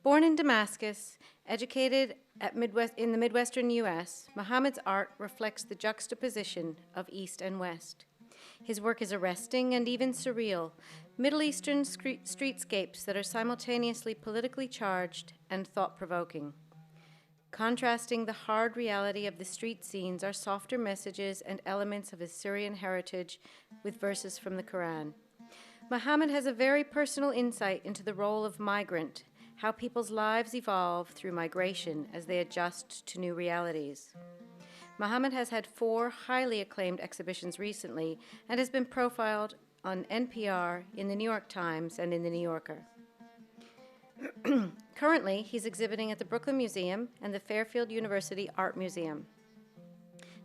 Born in Damascus, educated in the Midwestern U.S., Mohamad's art reflects the juxtaposition of East and West. His work is arresting and even surreal, Middle Eastern streetscapes that are simultaneously politically charged and thought-provoking. Contrasting the hard reality of the street scenes are softer messages and elements of his Syrian heritage with verses from the Quran. Mohamad has a very personal insight into the role of migrant, how people's lives evolve through migration as they adjust to new realities. Mohamad has had 4 highly acclaimed exhibitions recently and has been profiled on NPR, in the New York Times, and in the New Yorker. Currently, he's exhibiting at the Brooklyn Museum and the Fairfield University Art Museum.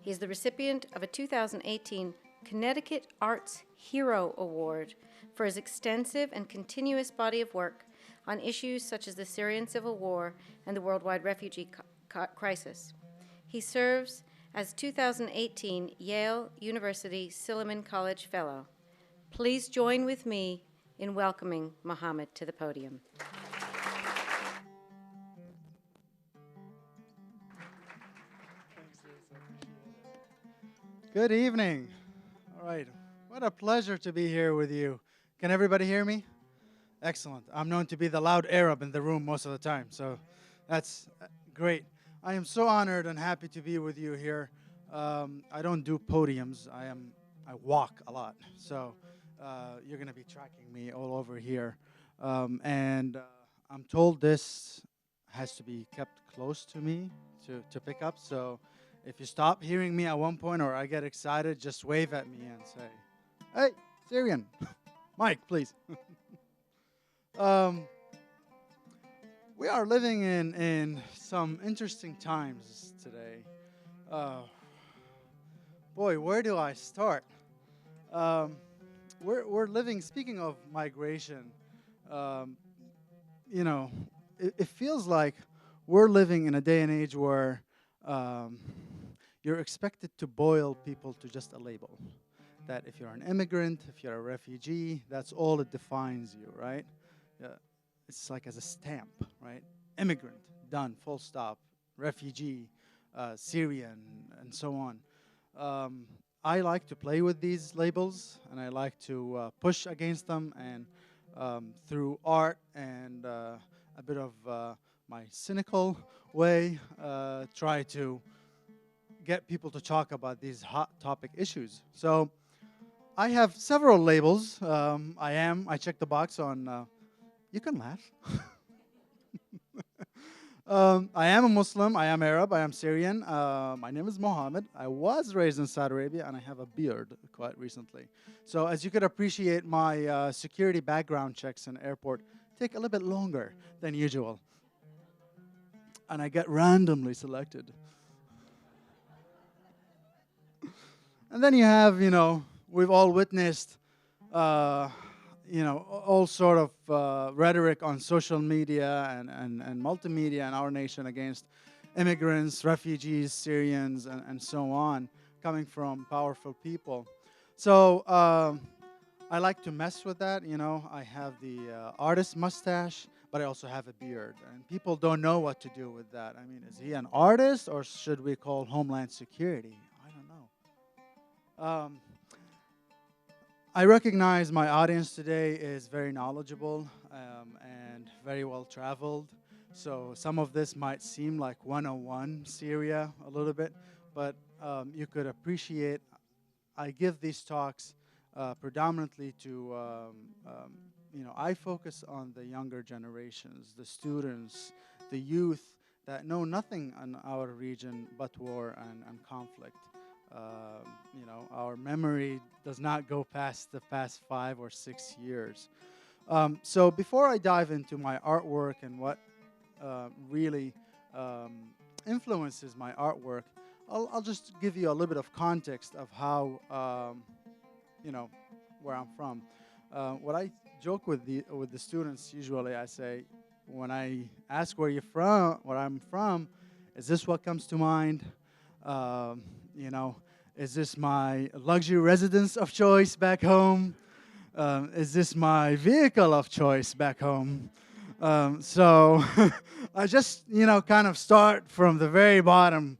He is the recipient of a 2018 Connecticut Arts Hero Award for his extensive and continuous body of work on issues such as the Syrian civil war and the worldwide refugee crisis. He serves as 2018 Yale University Silliman College Fellow. Please join with me in welcoming Mohamad to the podium. Good evening. All right. What a pleasure to be here with you. Can everybody hear me? Excellent. I'm known to be the loud Arab in the room most of the time, so that's great. I am so honored and happy to be with you here. I don't do podiums. I walk a lot, so you're going to be tracking me all over here. And I'm told this has to be kept close to me to pick up, so if you stop hearing me at one point or I get excited, just wave at me and say, "Hey, Syrian, Mike, please." We are living in some interesting times today. Boy, where do I start? We're living, speaking of migration, it feels like we're living in a day and age where you're expected to boil people to just a label. That if you're an immigrant, if you're a refugee, that's all it defines you, right? It's like as a stamp, right? Immigrant, done, full stop. Refugee, Syrian, and so on. I like to play with these labels, and I like to push against them, and through art and a bit of my cynical way, try to get people to talk about these hot topic issues. So I have several labels. I check the box on, you can laugh. I am a Muslim, I am Arab, I am Syrian. My name is Mohamad. I was raised in Saudi Arabia, and I have a beard quite recently. So as you could appreciate, my security background checks in airport take a little bit longer than usual. And I get randomly selected. And then you have, we've all witnessed, all sort of rhetoric on social media and multimedia in our nation against immigrants, refugees, Syrians, and so on, coming from powerful people. So I like to mess with that. I have the artist mustache, but I also have a beard. And people don't know what to do with that. I mean, is he an artist, or should we call Homeland Security? I don't know. I recognize my audience today is very knowledgeable and very well traveled. So some of this might seem like 101 Syria a little bit, but you could appreciate, I give these talks predominantly to, I focus on the younger generations, the students, the youth that know nothing in our region but war and conflict. Our memory does not go past the past 5 or 6 years. So before I dive into my artwork and what really influences my artwork, I'll just give you a little bit of context of how, where I'm from. What I joke with the students usually, I say, when I ask where you're from, where I'm from, is this what comes to mind? Is this my luxury residence of choice back home? Is this my vehicle of choice back home? So I just, kind of start from the very bottom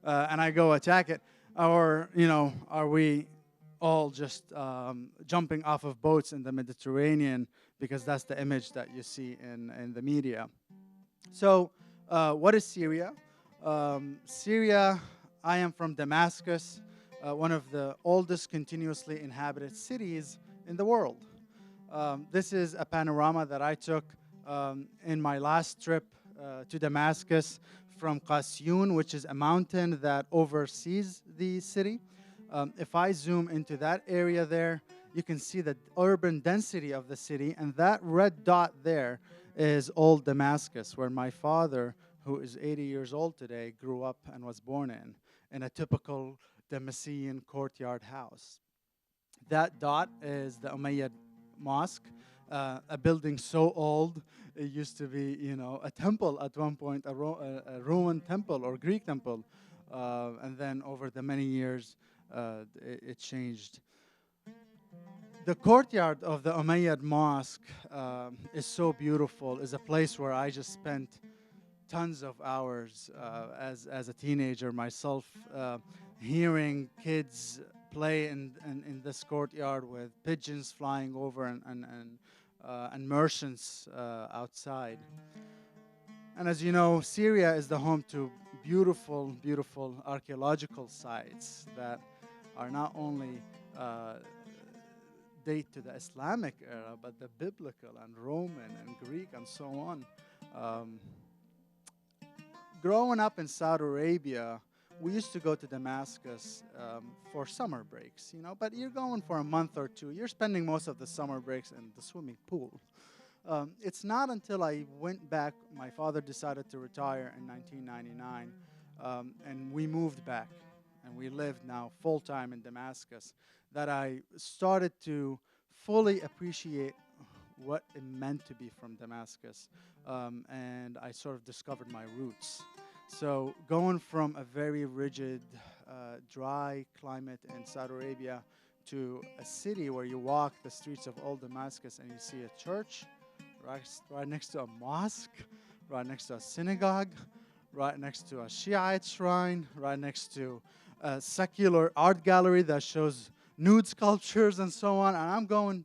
and I go attack it. Or, are we all just jumping off of boats in the Mediterranean because that's the image that you see in the media? So, what is Syria? Syria, I am from Damascus, one of the oldest continuously inhabited cities in the world. This is a panorama that I took in my last trip to Damascus from Qasyun, which is a mountain that oversees the city. If I zoom into that area there, you can see the urban density of the city, and that red dot there is old Damascus, where my father, who is 80 years old today, grew up and was born in a typical Damascene courtyard house. That dot is the Umayyad Mosque, a building so old it used to be, a temple at one point, a Roman temple or Greek temple, and then over the many years, it changed. The courtyard of the Umayyad Mosque is so beautiful. Is a place where I just spent tons of hours as a teenager myself, hearing kids play in this courtyard with pigeons flying over and merchants outside. And as you know, Syria is the home to beautiful, beautiful archaeological sites that are not only date to the Islamic era, but the biblical and Roman and Greek and so on. Growing up in Saudi Arabia, we used to go to Damascus for summer breaks, but you're going for a month or two. You're spending most of the summer breaks in the swimming pool. It's not until I went back, my father decided to retire in 1999, and we moved back, and we lived now full-time in Damascus, that I started to fully appreciate what it meant to be from Damascus, and I sort of discovered my roots. So going from a very rigid, dry climate in Saudi Arabia to a city where you walk the streets of old Damascus and you see a church right next to a mosque, right next to a synagogue, right next to a Shiite shrine, right next to a secular art gallery that shows nude sculptures and so on. And I'm going,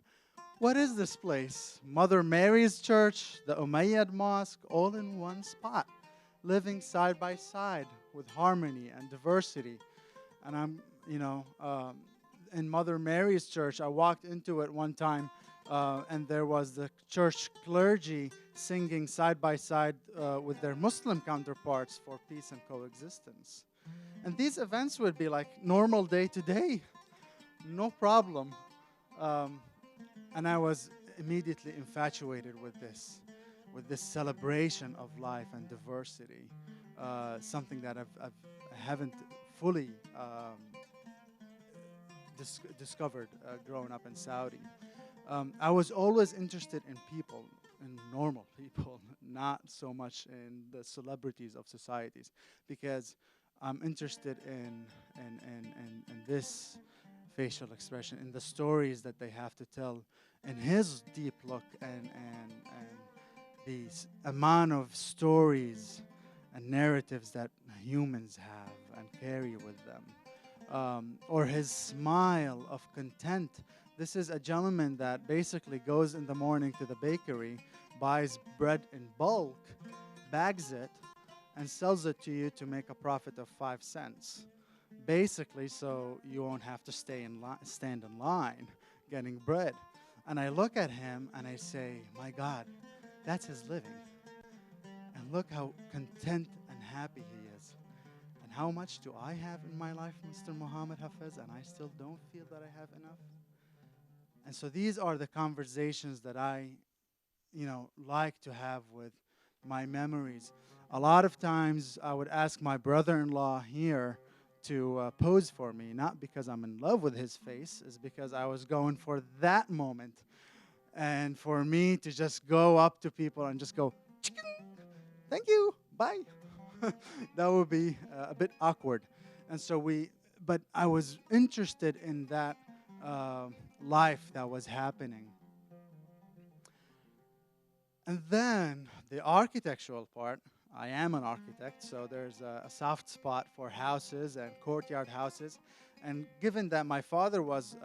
what is this place? Mother Mary's Church, the Umayyad Mosque, all in one spot, living side by side with harmony and diversity. And I'm, in Mother Mary's Church, I walked into it one time, and there was the church clergy singing side by side with their Muslim counterparts for peace and coexistence. And these events would be like normal day to day, no problem. And I was immediately infatuated with this celebration of life and diversity, something that I haven't fully discovered growing up in Saudi. I was always interested in people, in normal people, not so much in the celebrities of societies, because I'm interested in this facial expression, in the stories that they have to tell, in his deep look and the amount of stories and narratives that humans have and carry with them. Or his smile of content. This is a gentleman that basically goes in the morning to the bakery, buys bread in bulk, bags it, and sells it to you to make a profit of 5 cents. Basically, so you won't have to stand in line getting bread. And I look at him and I say, my God, that's his living. And look how content and happy he is. And how much do I have in my life, Mr. Mohamad Hafez, and I still don't feel that I have enough? And so these are the conversations that I, like to have with my memories. A lot of times I would ask my brother-in-law here to pose for me, not because I'm in love with his face, is because I was going for that moment. And for me to just go up to people and just go, thank you, bye. That would be a bit awkward. And so but I was interested in that life that was happening. And then the architectural part. I am an architect, so there's a soft spot for houses and courtyard houses. And given that my father was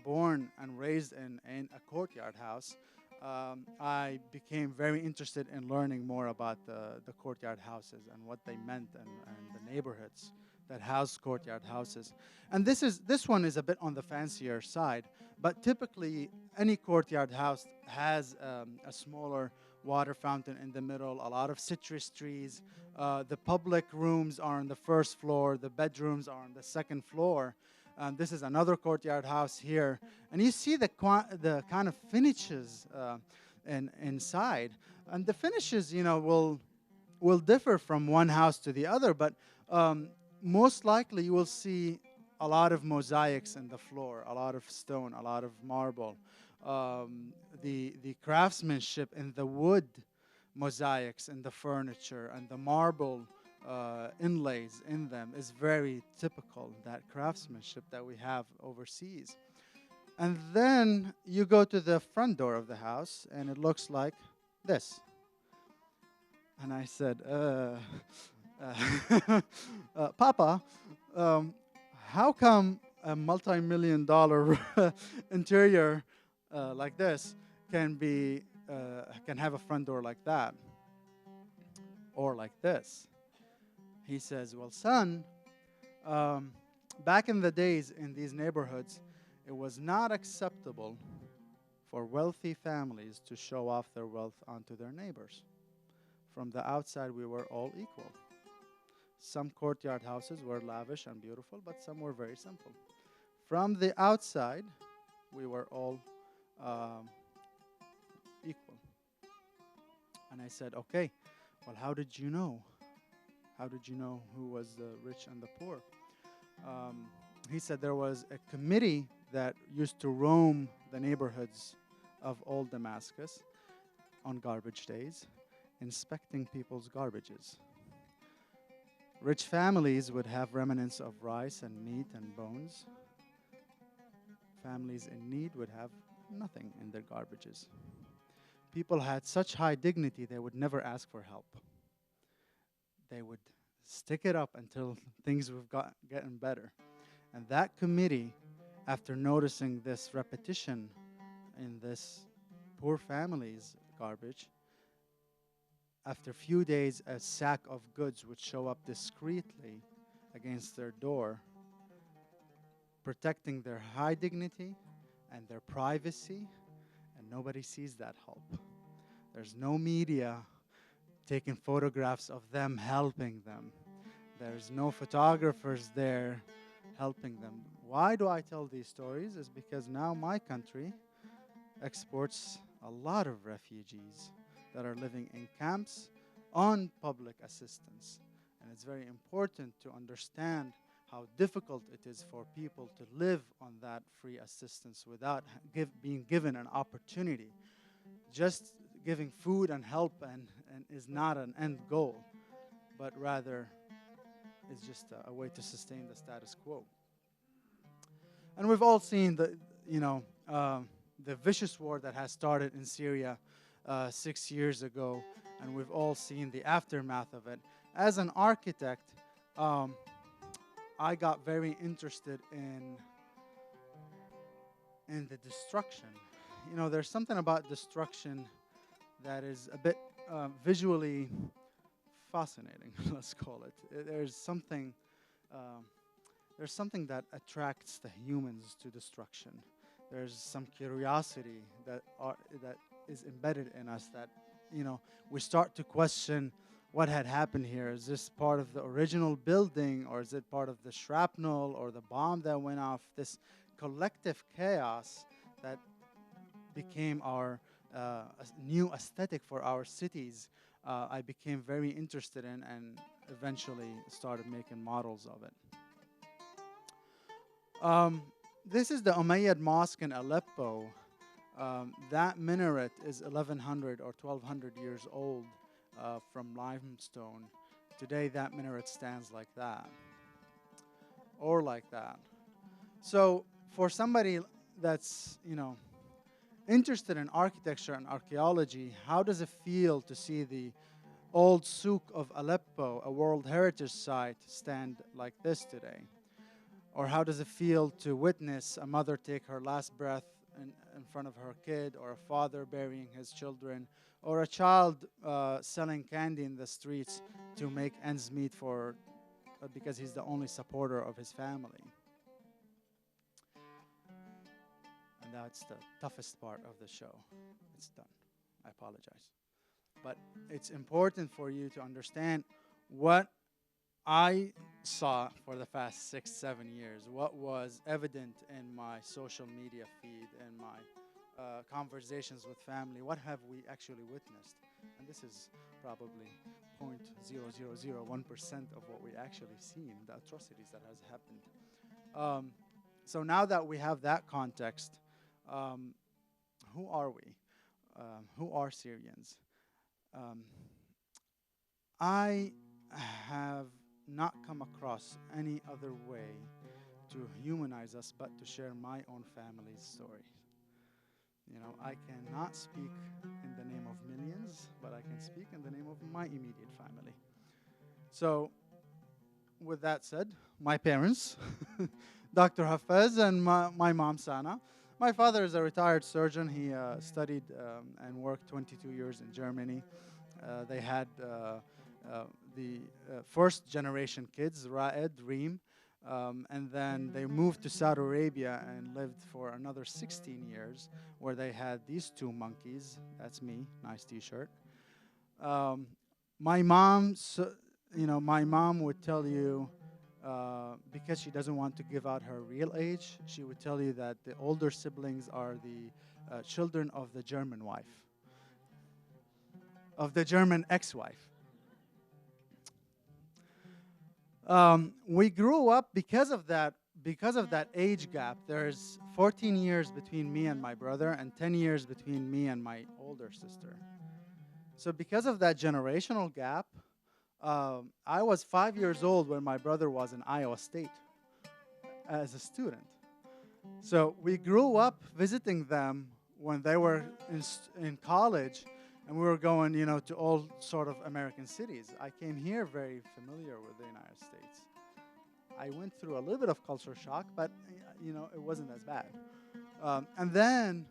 born and raised in a courtyard house, I became very interested in learning more about the courtyard houses and what they meant, and the neighborhoods that house courtyard houses. And this one is a bit on the fancier side, but typically any courtyard house has a smaller water fountain in the middle, a lot of citrus trees. The public rooms are on the first floor, the bedrooms are on the second floor. This is another courtyard house here. And you see the kind of finishes inside. And the finishes, will differ from one house to the other, but most likely you will see a lot of mosaics in the floor, a lot of stone, a lot of marble. The craftsmanship in the wood mosaics and the furniture and the marble inlays in them is very typical, that craftsmanship that we have overseas. And then you go to the front door of the house and it looks like this. And I said, Papa, how come a multi-million dollar interior like this can have a front door like that or like this? He says, well, son, back in the days in these neighborhoods, it was not acceptable for wealthy families to show off their wealth onto their neighbors. From the outside, we were all equal. Some courtyard houses were lavish and beautiful, but some were very simple. From the outside, we were all equal. And I said, okay, well, how did you know? How did you know who was the rich and the poor? He said there was a committee that used to roam the neighborhoods of old Damascus on garbage days, inspecting people's garbages. Rich families would have remnants of rice and meat and bones. Families in need would have nothing in their garbages. People had such high dignity, they would never ask for help. They would stick it up until things would gotten better. And that committee, after noticing this repetition in this poor family's garbage, after a few days, a sack of goods would show up discreetly against their door, protecting their high dignity and their privacy, and nobody sees that help. There's no media taking photographs of them helping them. There's no photographers there helping them. Why do I tell these stories? Is because now my country exports a lot of refugees that are living in camps on public assistance. And it's very important to understand how difficult it is for people to live on that free assistance without being given an opportunity. Just giving food and help and is not an end goal, but rather is just a way to sustain the status quo. And we've all seen the vicious war that has started in Syria 6 years ago, and we've all seen the aftermath of it. As an architect, I got very interested in the destruction. There's something about destruction that is a bit visually fascinating, let's call it. There's something that attracts the humans to destruction. There's some curiosity that is embedded in us that, we start to question what had happened here. Is this part of the original building, or is it part of the shrapnel or the bomb that went off? This collective chaos that became our new aesthetic for our cities, I became very interested in and eventually started making models of it. This is the Umayyad Mosque in Aleppo. That minaret is 1,100 or 1,200 years old from limestone. Today, that minaret stands like that or like that. So for somebody that's, interested in architecture and archaeology, how does it feel to see the old souk of Aleppo, a World Heritage Site, stand like this today? Or how does it feel to witness a mother take her last breath in front of her kid, or a father burying his children, or a child selling candy in the streets to make ends meet for because he's the only supporter of his family? And that's the toughest part of the show. It's done. I apologize. But it's important for you to understand what I saw for the past 6, 7 years, what was evident in my social media feed and my conversations with family. What have we actually witnessed? And this is probably 0.0001% of what we actually seen, the atrocities that has happened. So now that we have that context, who are we? Who are Syrians? I have not come across any other way to humanize us but to share my own family's story. You know, I cannot speak in the name of millions, but I can speak in the name of my immediate family. So, with that said, my parents, Dr. Hafez, and my mom, Sana. My father is a retired surgeon. He studied and worked 22 years in Germany. They had the first generation kids, Raed, Reem, and then they moved to Saudi Arabia and lived for another 16 years, where they had these two monkeys. That's me, nice t-shirt. My mom, my mom would tell you, because she doesn't want to give out her real age, she would tell you that the older siblings are the children of the German wife, of the German ex-wife. We grew up because of that age gap. There's 14 years between me and my brother and 10 years between me and my older sister. So because of that generational gap, I was 5 years old when my brother was in Iowa State as a student. So we grew up visiting them when they were in college, and we were going, to all sort of American cities. I came here very familiar with the United States. I went through a little bit of culture shock, but, it wasn't as bad. And then,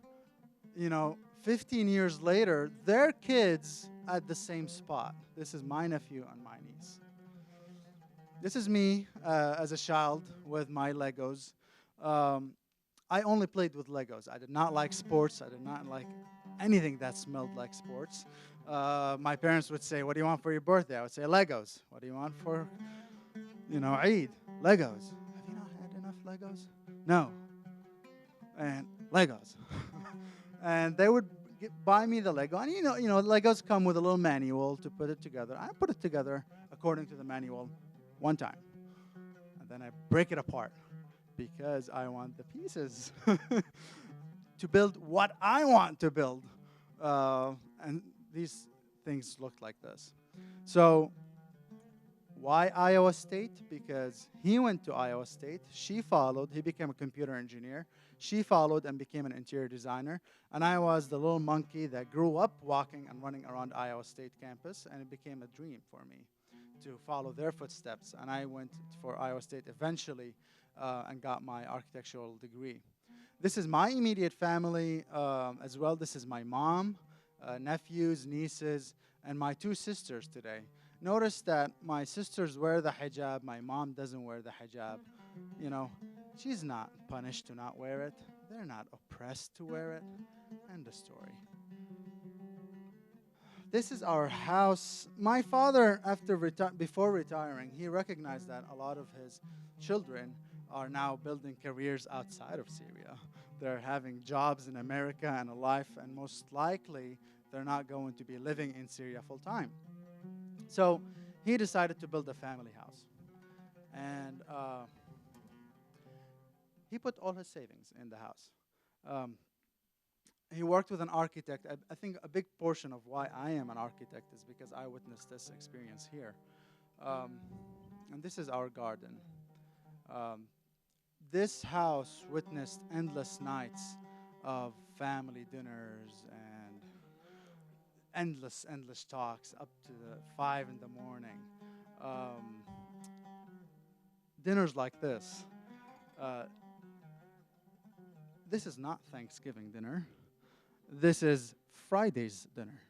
15 years later, their kids at the same spot. This is my nephew and my niece. This is me as a child with my Legos. I only played with Legos. I did not like sports. I did not like anything that smelled like sports. My parents would say, "What do you want for your birthday?" I would say, "Legos." "What do you want for, Eid?" "Legos." "Have you not had enough Legos?" "No." And Legos. And they would buy me the Lego. And Legos come with a little manual to put it together. I put it together according to the manual one time. And then I break it apart because I want the pieces to build what I want to build. And these things looked like this. So why Iowa State? Because he went to Iowa State. She followed. He became a computer engineer. She followed and became an interior designer. And I was the little monkey that grew up walking and running around Iowa State campus. And it became a dream for me to follow their footsteps. And I went for Iowa State eventually and got my architectural degree. This is my immediate family as well. This is my mom, nephews, nieces, and my two sisters today. Notice that my sisters wear the hijab. My mom doesn't wear the hijab. She's not punished to not wear it. They're not oppressed to wear it. End of story. This is our house. My father, before retiring, he recognized that a lot of his children are now building careers outside of Syria. They're having jobs in America and a life, and most likely they're not going to be living in Syria full time. So he decided to build a family house. And he put all his savings in the house. He worked with an architect. I think a big portion of why I am an architect is because I witnessed this experience here. And this is our garden. This house witnessed endless nights of family dinners and endless talks up to 5 in the morning. Um, Dinners like this. Uh, this is not Thanksgiving dinner. This is Friday's dinner.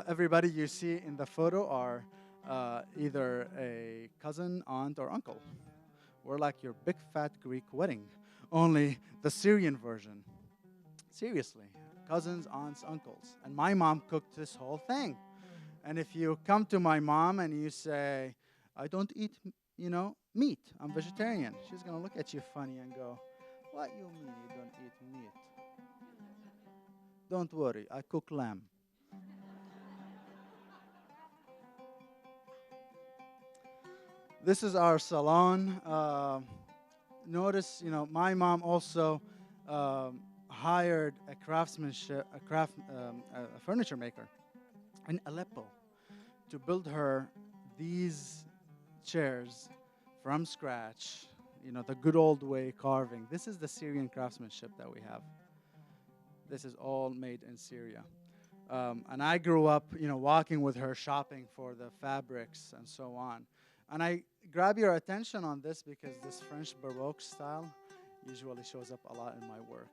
Everybody you see in the photo are either a cousin, aunt, or uncle. We're like your big fat Greek wedding, only the Syrian version. Seriously, cousins, aunts, uncles. And my mom cooked this whole thing. And if you come to my mom and you say, I don't eat, meat, I'm vegetarian, she's going to look at you funny and go, what you mean you don't eat meat? Don't worry, I cook lamb. This is our salon. Notice, my mom also hired a furniture maker in Aleppo to build her these chairs from scratch, the good old way carving. This is the Syrian craftsmanship that we have. This is all made in Syria. And I grew up, walking with her, shopping for the fabrics and so on. And I grab your attention on this because this French Baroque style usually shows up a lot in my work.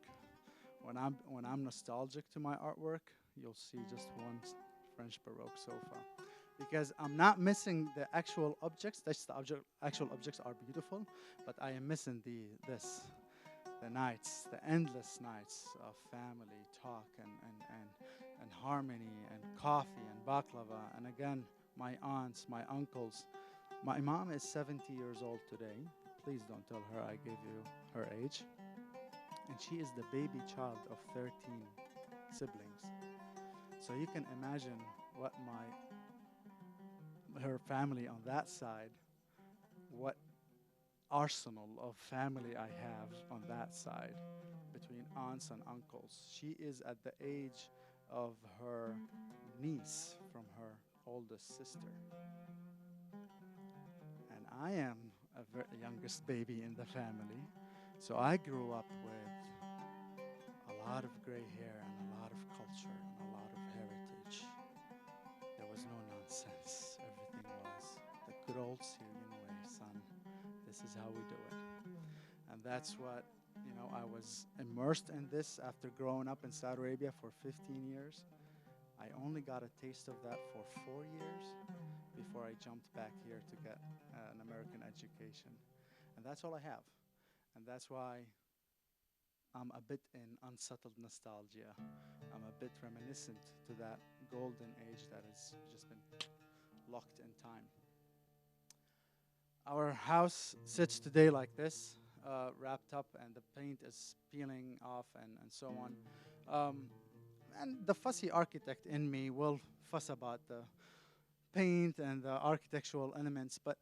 When I'm nostalgic to my artwork, you'll see just one French Baroque sofa. Because I'm not missing the actual objects. Actual objects are beautiful, but I am missing the nights, the endless nights of family talk and harmony and coffee and baklava. And again, my aunts, my uncles. My mom is 70 years old today. Please don't tell her I gave you her age. And she is the baby child of 13 siblings. So you can imagine what her family on that side, what arsenal of family I have on that side between aunts and uncles. She is at the age of her niece from her oldest sister. And I am a youngest baby in the family. So I grew up with a lot of gray hair and a lot of culture and a lot of heritage. There was no nonsense. Everything was the good old Syrian way, son. This is how we do it. And that's what, I was immersed in this after growing up in Saudi Arabia for 15 years. I only got a taste of that for 4 years before I jumped back here to get an American education. And that's all I have. And that's why I'm a bit in unsettled nostalgia. I'm a bit reminiscent to that golden age that has just been locked in time. Our house sits today like this, wrapped up, and the paint is peeling off and so on. And the fussy architect in me will fuss about the paint and the architectural elements, but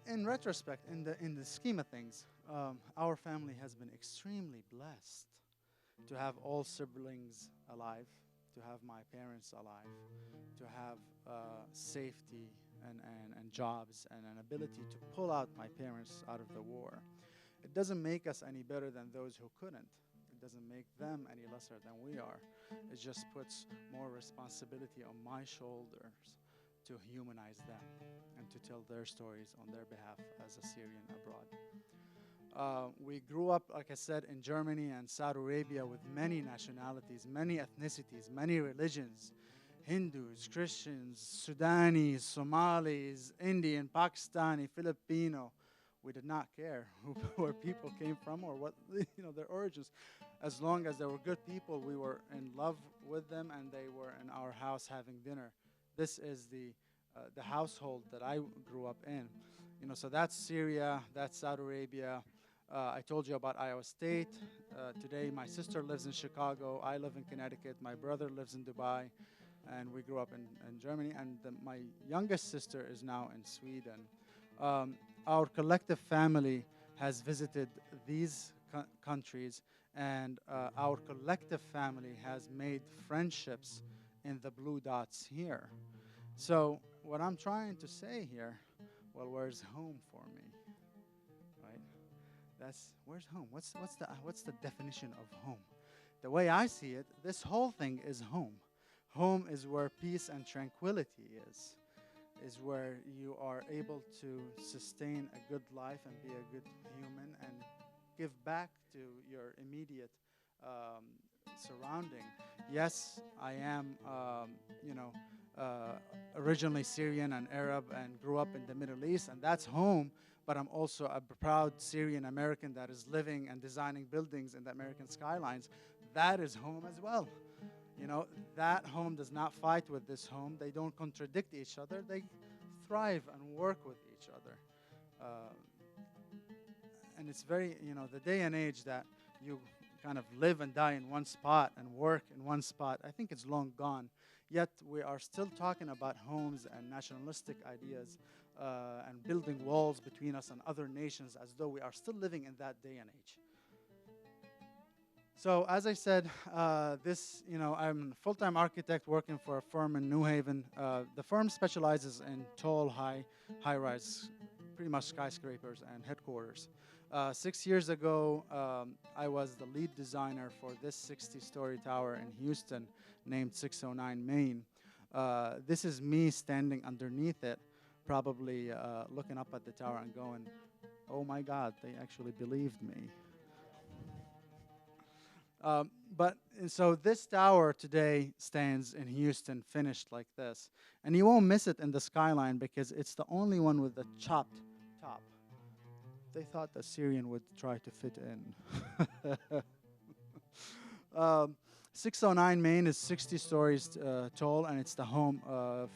in retrospect, in the scheme of things, our family has been extremely blessed to have all siblings alive, to have my parents alive, to have safety and jobs and an ability to pull out my parents out of the war. It doesn't make us any better than those who couldn't. It doesn't make them any lesser than we are. It just puts more responsibility on my shoulders to humanize them and to tell their stories on their behalf as a Syrian abroad. We grew up, like I said, in Germany and Saudi Arabia with many nationalities, many ethnicities, many religions. Hindus, Christians, Sudanese, Somalis, Indian, Pakistani, Filipino. We did not care where people came from or what their origins. As long as they were good people, we were in love with them and they were in our house having dinner. This is the household that I grew up in. So that's Syria, that's Saudi Arabia. I told you about Iowa State. Today, my sister lives in Chicago. I live in Connecticut. My brother lives in Dubai. And we grew up in Germany. And my youngest sister is now in Sweden. Our collective family has visited these countries. And our collective family has made friendships in the blue dots here. So what I'm trying to say here, well, where's home for me, right? Where's home? What's the definition of home? The way I see it, this whole thing is home. Home is where peace and tranquility is where you are able to sustain a good life and be a good human and give back to your immediate um, surrounding. Yes, I am, originally Syrian and Arab and grew up in the Middle East, and that's home. But I'm also a proud Syrian American that is living and designing buildings in the American skylines. That is home as well. That home does not fight with this home. They don't contradict each other. They thrive and work with each other. Uh, and it's very, the day and age that you kind of live and die in one spot and work in one spot, I think it's long gone. Yet we are still talking about homes and nationalistic ideas and building walls between us and other nations as though we are still living in that day and age. So as I said, I'm a full-time architect working for a firm in New Haven. The firm specializes in tall, high-rise, pretty much skyscrapers and headquarters. 6 years ago, I was the lead designer for this 60-story tower in Houston named 609 Main. This is me standing underneath it, probably looking up at the tower and going, oh my God, they actually believed me. So this tower today stands in Houston, finished like this. And you won't miss it in the skyline because it's the only one with the chopped top. They thought the Syrian would try to fit in. 609 Main is 60 stories tall, and it's the home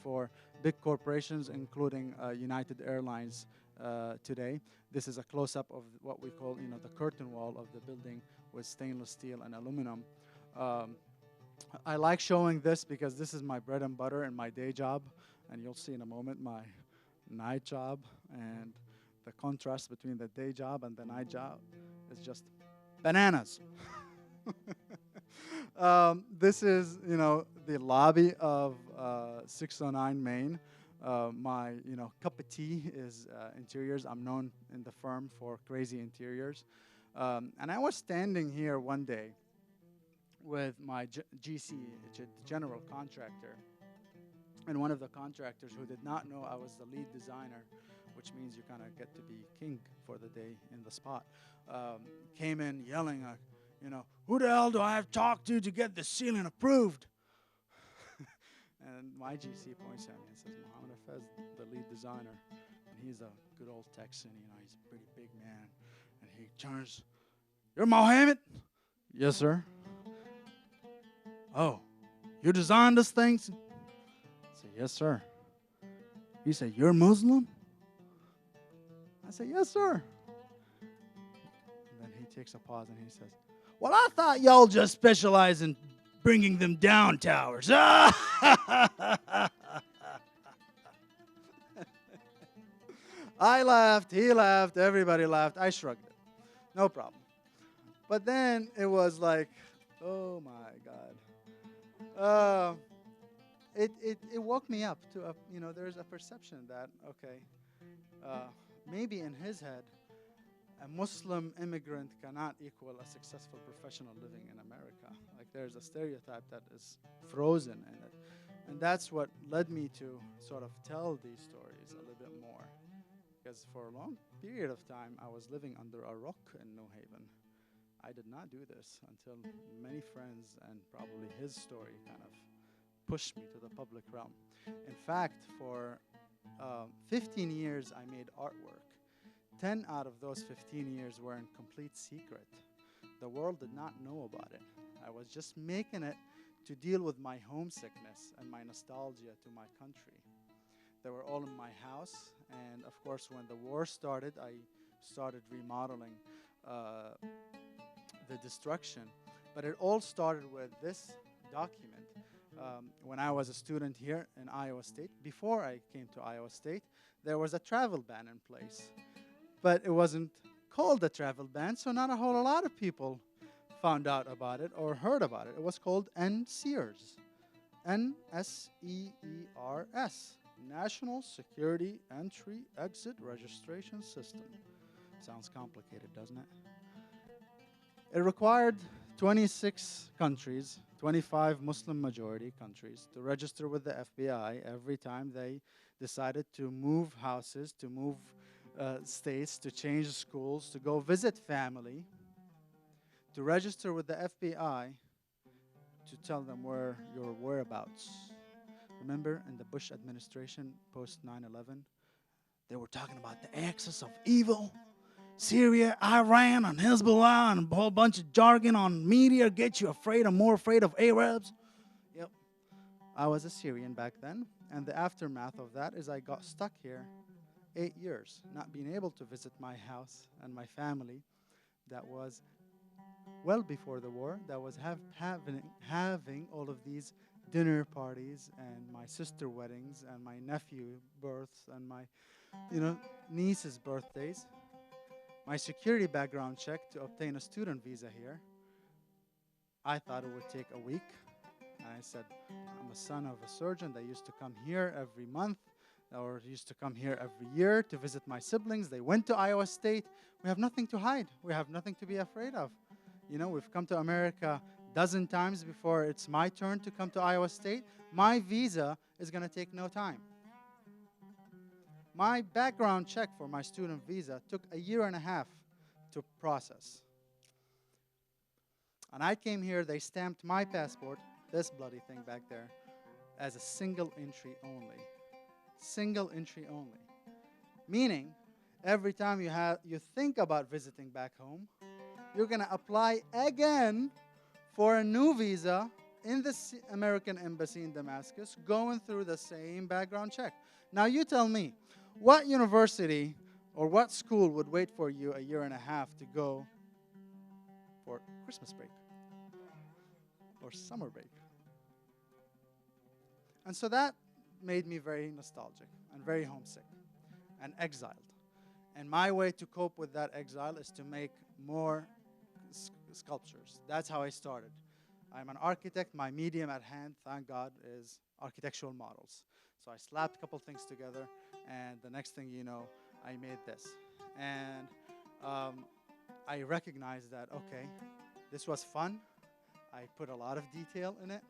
for big corporations, including United Airlines today. This is a close-up of what we call, the curtain wall of the building with stainless steel and aluminum. I like showing this because this is my bread and butter in my day job, and you'll see in a moment my night job, and the contrast between the day job and the night job is just bananas. This is, the lobby of 609 Main. My, cup of tea is interiors. I'm known in the firm for crazy interiors. And I was standing here one day with my GC, the general contractor, and one of the contractors who did not know I was the lead designer, which means you kind of get to be king for the day in the spot, came in yelling, who the hell do I have to talk to get the ceiling approved? And my GC points at me and says, Mohamad Hafez, the lead designer, and he's a good old Texan, he's a pretty big man. And he turns, you're Mohamad? Yes, sir. Oh, you designed this thing? I said, yes, sir. He said, you're Muslim? I said, yes, sir. And then he takes a pause and he says, well, I thought y'all just specialize in bringing them down towers. I laughed, he laughed, everybody laughed. I shrugged it. No problem. But then it was like, oh my God. It woke me up to, there's a perception that, okay, maybe in his head, a Muslim immigrant cannot equal a successful professional living in America. Like there's a stereotype that is frozen in it. And that's what led me to sort of tell these stories a little bit more. Because for a long period of time, I was living under a rock in New Haven. I did not do this until many friends and probably his story kind of pushed me to the public realm. In fact, for 15 years, I made artwork. 10 out of those 15 years were in complete secret. The world did not know about it. I was just making it to deal with my homesickness and my nostalgia to my country. They were all in my house, and of course, when the war started, I started remodeling the destruction. But it all started with this document. When I was a student here in Iowa State, before I came to Iowa State, there was a travel ban in place. But it wasn't called a travel ban, so not a whole lot of people found out about it or heard about it. It was called NSEERS, N-S-E-E-R-S, National Security Entry Exit Registration System. Sounds complicated, doesn't it? It required 26 countries, 25 Muslim majority countries, to register with the FBI every time they decided to move houses, to move states, to change schools, to go visit family, to register with the FBI to tell them where your whereabouts. Remember in the Bush administration post 9/11, they were talking about the axis of evil. Syria, Iran, and Hezbollah, and a whole bunch of jargon on media get you afraid and more afraid of Arabs. Yep. I was a Syrian back then, and the aftermath of that is I got stuck here 8 years, not being able to visit my house and my family that was well before the war, that was having all of these dinner parties and my sister weddings and my nephew births and my niece's birthdays. My security background check to obtain a student visa here, I thought it would take a week. I said, I'm a son of a surgeon that used to come here every month or used to come here every year to visit my siblings. They went to Iowa State. We have nothing to hide. We have nothing to be afraid of. We've come to America a dozen times before it's my turn to come to Iowa State. My visa is going to take no time. My background check for my student visa took a year and a half to process. And I came here, they stamped my passport, this bloody thing back there, as a single entry only. Single entry only. Meaning, every time you think about visiting back home, you're going to apply again for a new visa in the American embassy in Damascus, going through the same background check. Now you tell me, what university or what school would wait for you a year and a half to go for Christmas break or summer break? And so that made me very nostalgic and very homesick and exiled. And my way to cope with that exile is to make more sculptures. That's how I started. I'm an architect. My medium at hand, thank God, is architectural models. So I slapped a couple things together, and the next thing you know, I made this. And I recognized that, okay, this was fun. I put a lot of detail in it,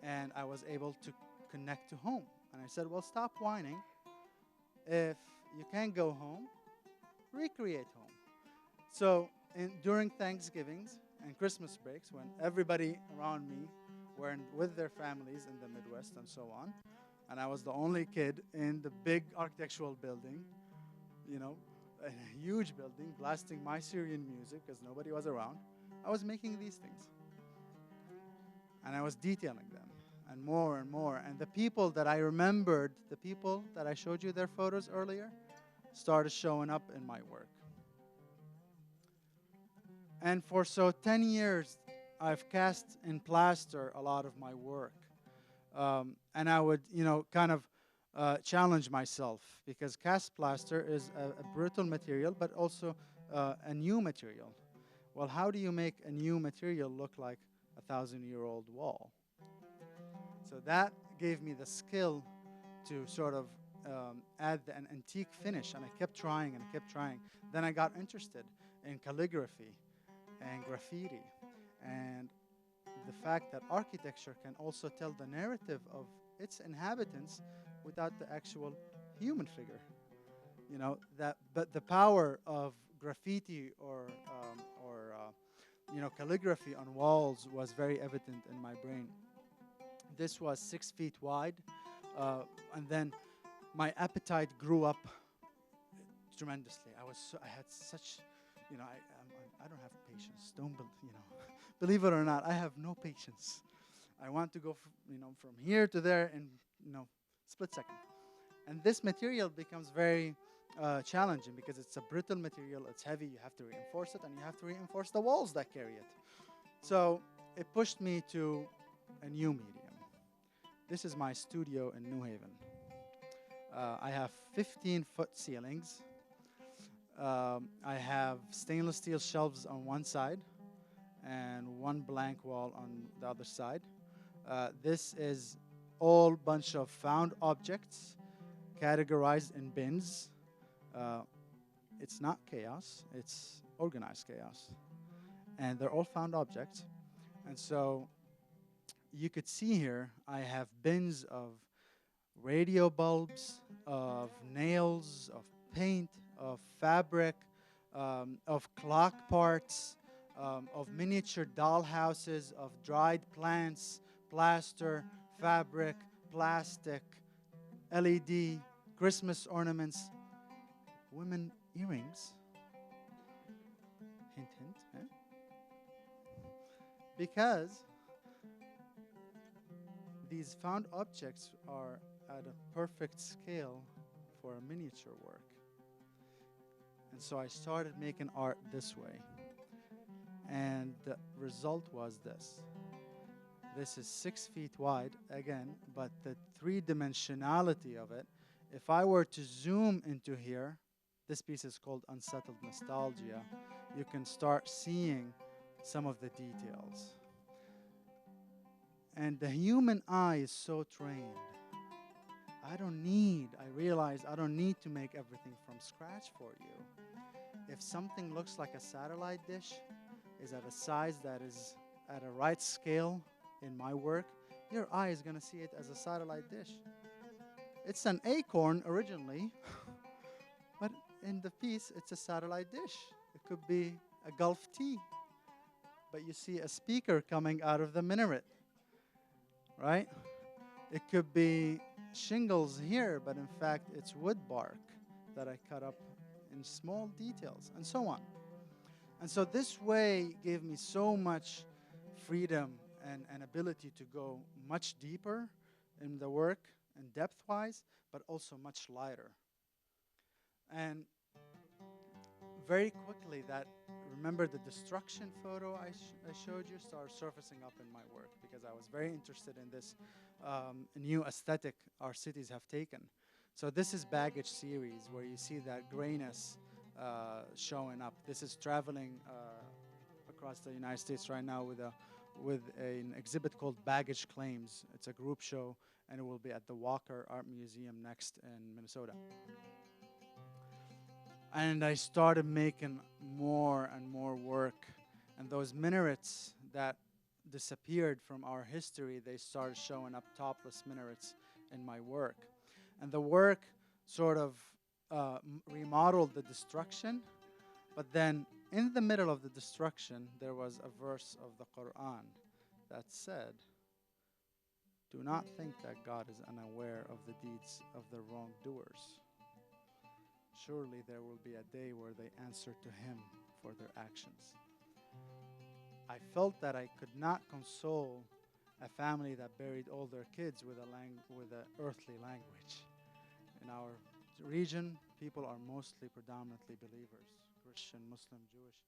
and I was able to connect to home. And I said, well, stop whining. If you can't go home, recreate home. So during Thanksgivings and Christmas breaks, when everybody around me were with their families in the Midwest and so on, and I was the only kid in the big architectural building, a huge building, blasting my Syrian music because nobody was around, I was making these things. And I was detailing them, and more and more. And the people that I remembered, the people that I showed you their photos earlier, started showing up in my work. And for 10 years, I've cast in plaster a lot of my work. And I would, kind of challenge myself, because cast plaster is a brittle material, but also a new material. Well, how do you make a new material look like a 1,000-year-old wall? So that gave me the skill to sort of add an antique finish, and I kept trying and I kept trying. Then I got interested in calligraphy and graffiti, and the fact that architecture can also tell the narrative of its inhabitants without the actual human figure. But the power of graffiti or calligraphy on walls was very evident in my brain. This was 6 feet wide, and then my appetite grew up tremendously. I had such, I don't have patience. Believe it or not, I have no patience. I want to go, from here to there in, split second. And this material becomes very challenging because it's a brittle material. It's heavy. You have to reinforce it, and you have to reinforce the walls that carry it. So it pushed me to a new medium. This is my studio in New Haven. I have 15-foot ceilings. I have stainless steel shelves on one side and one blank wall on the other side. This is all bunch of found objects categorized in bins. it's not chaos, it's organized chaos. And they're all found objects. And so you could see here, I have bins of radio bulbs, of nails, of paint, of fabric, of clock parts, of miniature doll houses, of dried plants, plaster, fabric, plastic, LED, Christmas ornaments, women earrings. Hint, hint. Eh? Because these found objects are at a perfect scale for a miniature work. And so I started making art this way. And the result was this. This is 6 feet wide, again, but the three-dimensionality of it, if I were to zoom into here, this piece is called Unsettled Nostalgia, you can start seeing some of the details. And the human eye is so trained. I realize I don't need to make everything from scratch for you. If something looks like a satellite dish, is at a size that is at a right scale in my work, your eye is going to see it as a satellite dish. It's an acorn originally, but in the piece, it's a satellite dish. It could be a Gulf tea, but you see a speaker coming out of the minaret, right? It could be shingles here, but in fact, it's wood bark that I cut up in small details, and so on. And so this way gave me so much freedom and ability to go much deeper in the work and depth-wise, but also much lighter. And very quickly remember the destruction photo I showed you started surfacing up in my work because I was very interested in this new aesthetic our cities have taken. So this is Baggage Series, where you see that grayness showing up. This is traveling across the United States right now with an exhibit called Baggage Claims. It's a group show, and it will be at the Walker Art Museum next in Minnesota. And I started making more and more work. And those minarets that disappeared from our history, they started showing up, topless minarets, in my work. And the work sort of remodeled the destruction, but then in the middle of the destruction, there was a verse of the Quran that said, "Do not think that God is unaware of the deeds of the wrongdoers. Surely there will be a day where they answer to Him for their actions." I felt that I could not console a family that buried all their kids with an earthly language. In our region, people are mostly predominantly believers, Christian, Muslim, Jewish.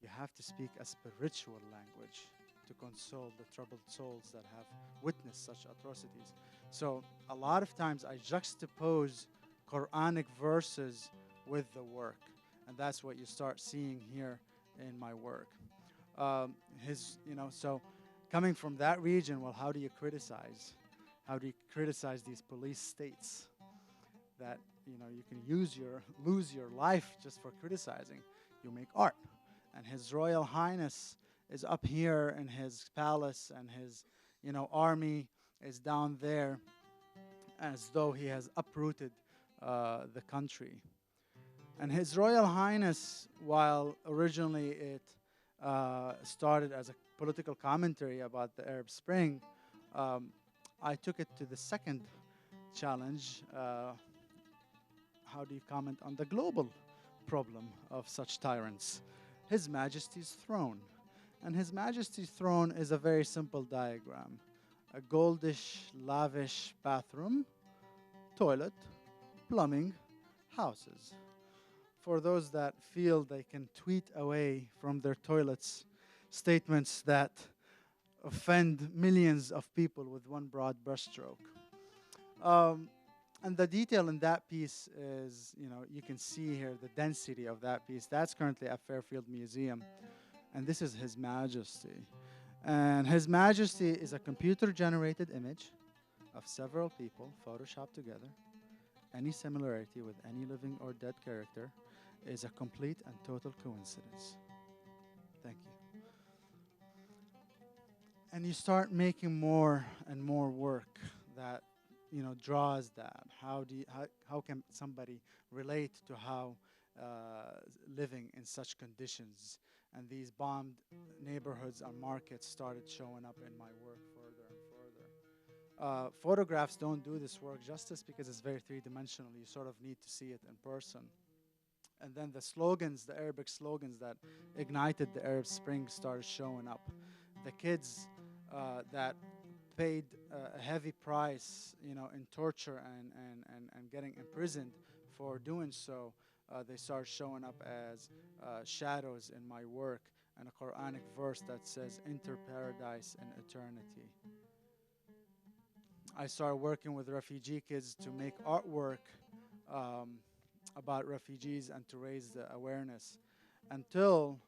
You have to speak a spiritual language to console the troubled souls that have witnessed such atrocities. So a lot of times I juxtapose Quranic verses with the work, and that's what you start seeing here in my work. So coming from that region, well, how do you criticize? How do you criticize these police states that you can lose your life just for criticizing? You make art, and His Royal Highness is up here in his palace, and his army is down there, as though he has uprooted the country. And His Royal Highness, while originally it started as a political commentary about the Arab Spring, I took it to the second challenge. How do you comment on the global problem of such tyrants? His Majesty's throne. And His Majesty's throne is a very simple diagram. A goldish, lavish bathroom, toilet, plumbing, houses. For those that feel they can tweet away from their toilets statements that offend millions of people with one broad brushstroke. And the detail in that piece is, you can see here the density of that piece. That's currently at Fairfield Museum. And this is His Majesty. And His Majesty is a computer-generated image of several people photoshopped together. Any similarity with any living or dead character is a complete and total coincidence. Thank you. And you start making more and more work that draws that. How can somebody relate to how living in such conditions? And these bombed neighborhoods and markets started showing up in my work further and further. Photographs don't do this work justice because it's very three-dimensional. You sort of need to see it in person. And then the slogans, the Arabic slogans that ignited the Arab Spring started showing up. The kids that paid a heavy price, in torture and getting imprisoned for doing so, they start showing up as shadows in my work, and a Quranic verse that says, "Enter paradise in eternity." I started working with refugee kids to make artwork about refugees and to raise the awareness, until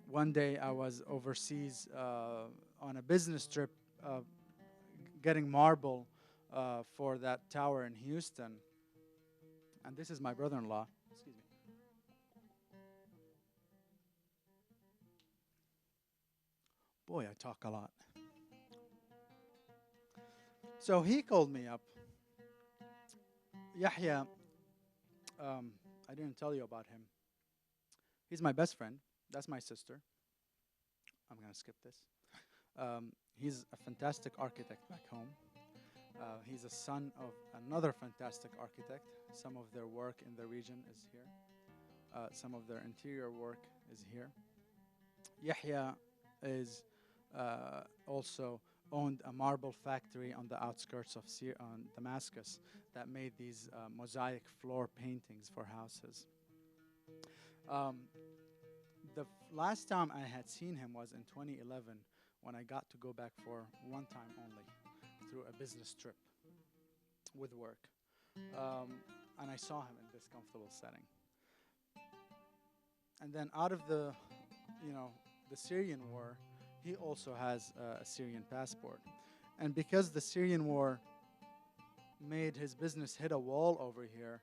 one day I was overseas on a business trip getting marble for that tower in Houston. And this is my brother-in-law. Excuse me. Boy, I talk a lot. So he called me up. Yahya, I didn't tell you about him. He's my best friend. That's my sister. I'm going to skip this. He's a fantastic architect back home. He's a son of another fantastic architect. Some of their work in the region is here. Some of their interior work is here. Yahya is also owned a marble factory on the outskirts of Damascus that made these mosaic floor paintings for houses. The last time I had seen him was in 2011, when I got to go back for one time only through a business trip with work. And I saw him in this comfortable setting. And then out of the Syrian war, he also has a Syrian passport. And because the Syrian war made his business hit a wall over here,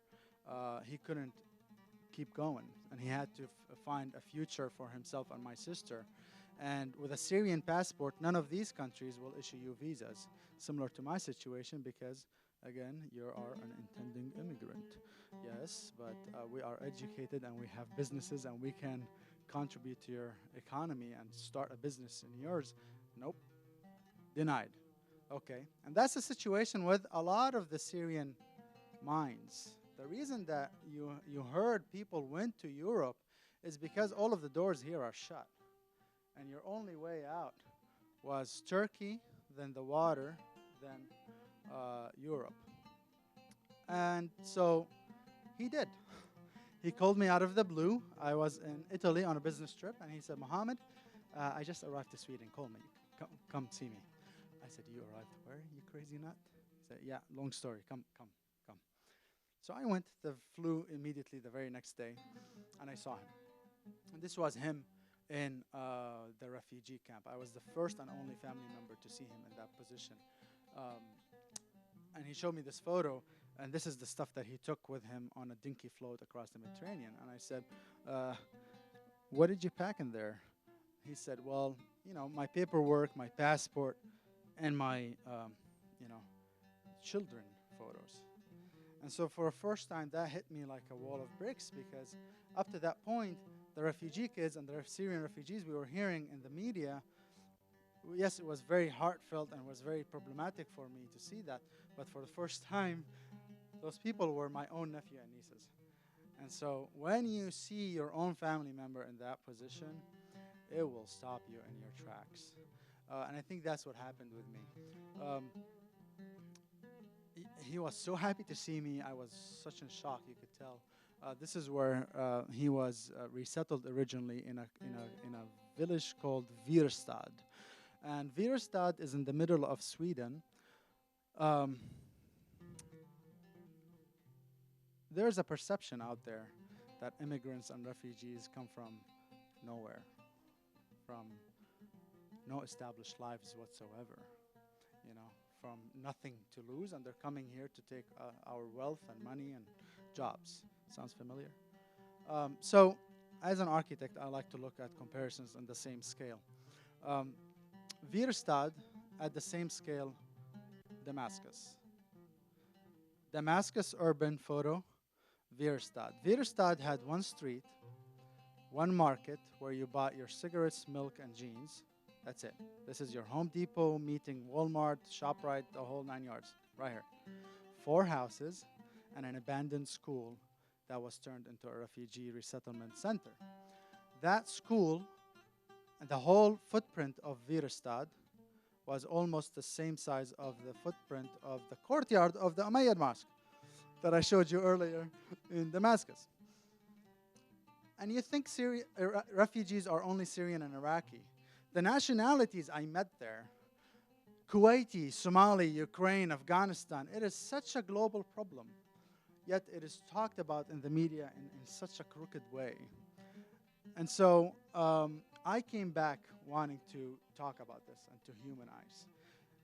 he couldn't keep going. And he had to find a future for himself and my sister. And with a Syrian passport, none of these countries will issue you visas, similar to my situation, because, again, you are an intending immigrant. Yes, but we are educated and we have businesses and we can contribute to your economy and start a business in yours. Nope. Denied. Okay. And that's the situation with a lot of the Syrian mines. The reason that you heard people went to Europe is because all of the doors here are shut. And your only way out was Turkey, then the water, then Europe. And so he did. He called me out of the blue. I was in Italy on a business trip, and he said, "Mohamad, I just arrived to Sweden. Call me. Come see me." I said, "You arrived where, you crazy nut?" He said, "Yeah, long story. Come." So I went, flew immediately the very next day, and I saw him. And this was him in the refugee camp. I was the first and only family member to see him in that position. And he showed me this photo, and this is the stuff that he took with him on a dinky float across the Mediterranean. And I said, "What did you pack in there?" He said, "Well, my paperwork, my passport, and my, children photos." And so for the first time, that hit me like a wall of bricks, because up to that point, the refugee kids and the Syrian refugees we were hearing in the media, yes, it was very heartfelt and was very problematic for me to see that. But for the first time, those people were my own nephew and nieces. And so when you see your own family member in that position, it will stop you in your tracks. And I think that's what happened with me. He was so happy to see me. I was such in shock, you could tell. This is where he was resettled originally in a village called Virstad. And Virstad is in the middle of Sweden. There's a perception out there that immigrants and refugees come from nowhere, from no established lives whatsoever, from nothing to lose, and they're coming here to take our wealth and money and jobs. Sounds familiar? So, as an architect, I like to look at comparisons on the same scale. Um, Wirstad, at the same scale, Damascus. Damascus urban photo, Wirstad. Wirstad had one street, one market where you bought your cigarettes, milk, and jeans. That's it. This is your Home Depot meeting Walmart, ShopRite, the whole 9 yards, right here. 4 houses and an abandoned school that was turned into a refugee resettlement center. That school and the whole footprint of Wirstad was almost the same size of the footprint of the courtyard of the Umayyad Mosque that I showed you earlier in Damascus. And you think refugees are only Syrian and Iraqi. The nationalities I met there, Kuwaiti, Somali, Ukraine, Afghanistan, it is such a global problem. Yet it is talked about in the media in such a crooked way. And so I came back wanting to talk about this and to humanize.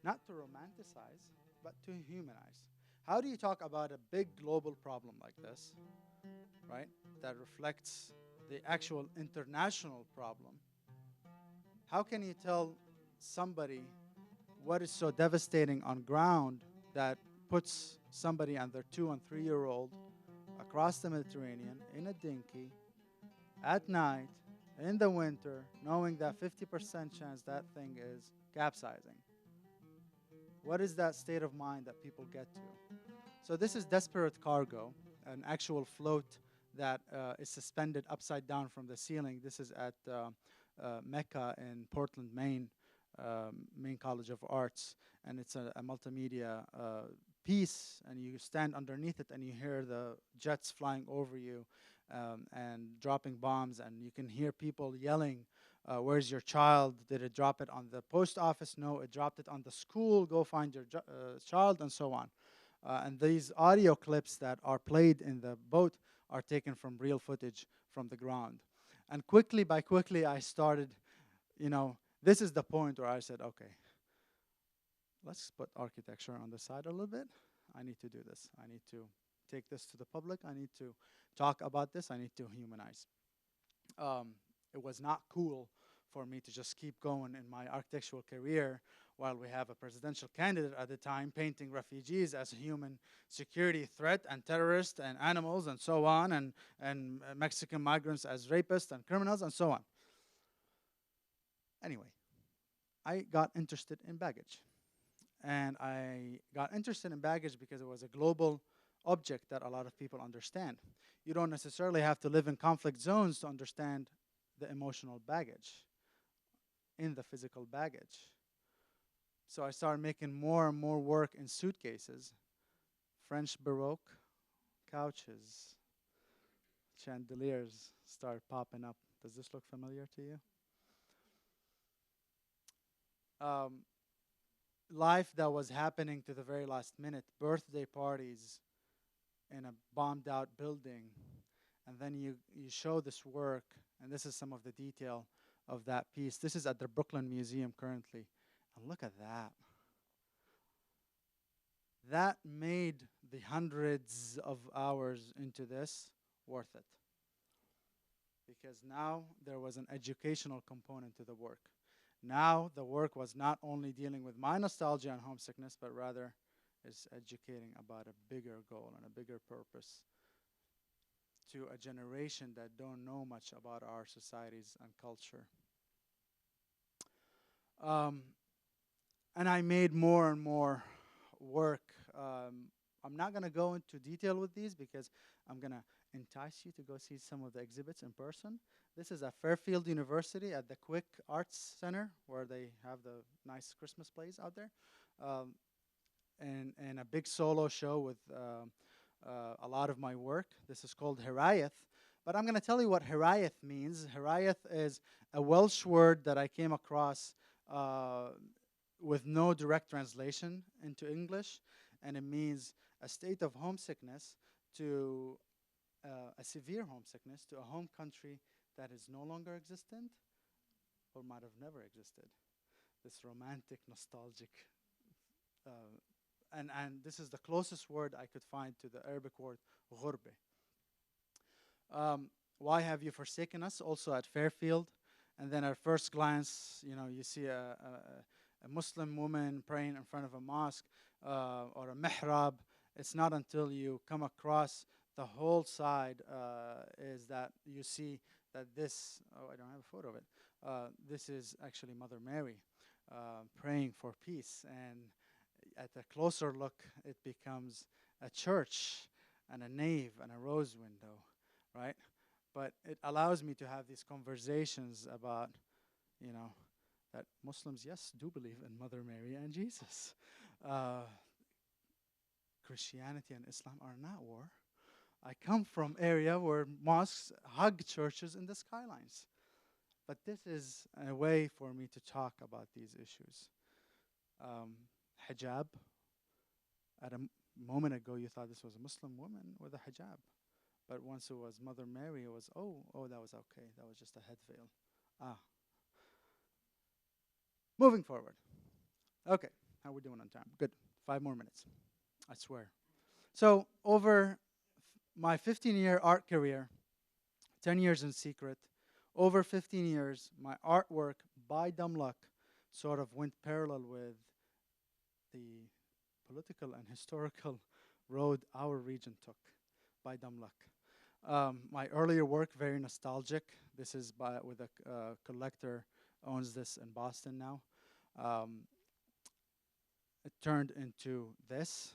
Not to romanticize, but to humanize. How do you talk about a big global problem like this, right, that reflects the actual international problem? How can you tell somebody what is so devastating on ground that puts somebody and their 2 and 3-year-old across the Mediterranean in a dinghy at night in the winter, knowing that 50% chance that thing is capsizing? What is that state of mind that people get to? So this is Desperate Cargo, an actual float that is suspended upside down from the ceiling. This is at Mecca in Portland, Maine, Maine College of Arts, and it's a multimedia piece, and you stand underneath it and you hear the jets flying over you and dropping bombs, and you can hear people yelling, where's your child? Did it drop it on the post office? No, it dropped it on the school. Go find your child, and so on. And these audio clips that are played in the boat are taken from real footage from the ground. And quickly, I started, this is the point where I said, okay, let's put architecture on the side a little bit. I need to do this. I need to take this to the public. I need to talk about this. I need to humanize. It was not cool for me to just keep going in my architectural career while we have a presidential candidate at the time painting refugees as a human security threat and terrorists and animals and so on, and Mexican migrants as rapists and criminals and so on. Anyway, I got interested in baggage. And I got interested in baggage because it was a global object that a lot of people understand. You don't necessarily have to live in conflict zones to understand the emotional baggage in the physical baggage. So I started making more and more work in suitcases, French Baroque couches, chandeliers start popping up. Does this look familiar to you? Life that was happening to the very last minute, birthday parties in a bombed out building, and then you show this work, and this is some of the detail of that piece. This is at the Brooklyn Museum currently, and look at that. That made the hundreds of hours into this worth it, because now there was an educational component to the work. Now the work was not only dealing with my nostalgia and homesickness, but rather is educating about a bigger goal and a bigger purpose to a generation that don't know much about our societies and culture. And I made more and more work. I'm not going to go into detail with these because I'm going to entice you to go see some of the exhibits in person. This is at Fairfield University at the Quick Arts Center, where they have the nice Christmas plays out there. And a big solo show with a lot of my work. This is called Hirayeth. But I'm going to tell you what Hirayeth means. Hirayeth is a Welsh word that I came across with no direct translation into English. And it means a state of homesickness to a severe homesickness to a home country that is no longer existent or might have never existed. This romantic, nostalgic, and this is the closest word I could find to the Arabic word ghurbe. Why have you forsaken us? Also at Fairfield. And then at first glance, you see a Muslim woman praying in front of a mosque or a mihrab. It's not until you come across the whole side is that you see that this, oh, I don't have a photo of it. This is actually Mother Mary praying for peace. And at a closer look, it becomes a church and a nave and a rose window, right? But it allows me to have these conversations about, that Muslims, yes, do believe in Mother Mary and Jesus. Uh, Christianity and Islam are not war. I come from area where mosques hug churches in the skylines. But this is a way for me to talk about these issues. Hijab. At a moment ago, you thought this was a Muslim woman with a hijab. But once it was Mother Mary, it was, oh, that was okay. That was just a head veil. Ah. Moving forward. Okay, how we doing on time? Good. 5 more minutes. I swear. So over my 15-year art career, 10 years in secret, over 15 years, my artwork, by dumb luck, sort of went parallel with the political and historical road our region took, by dumb luck. My earlier work, very nostalgic. This is with a collector, owns this in Boston now. It turned into this,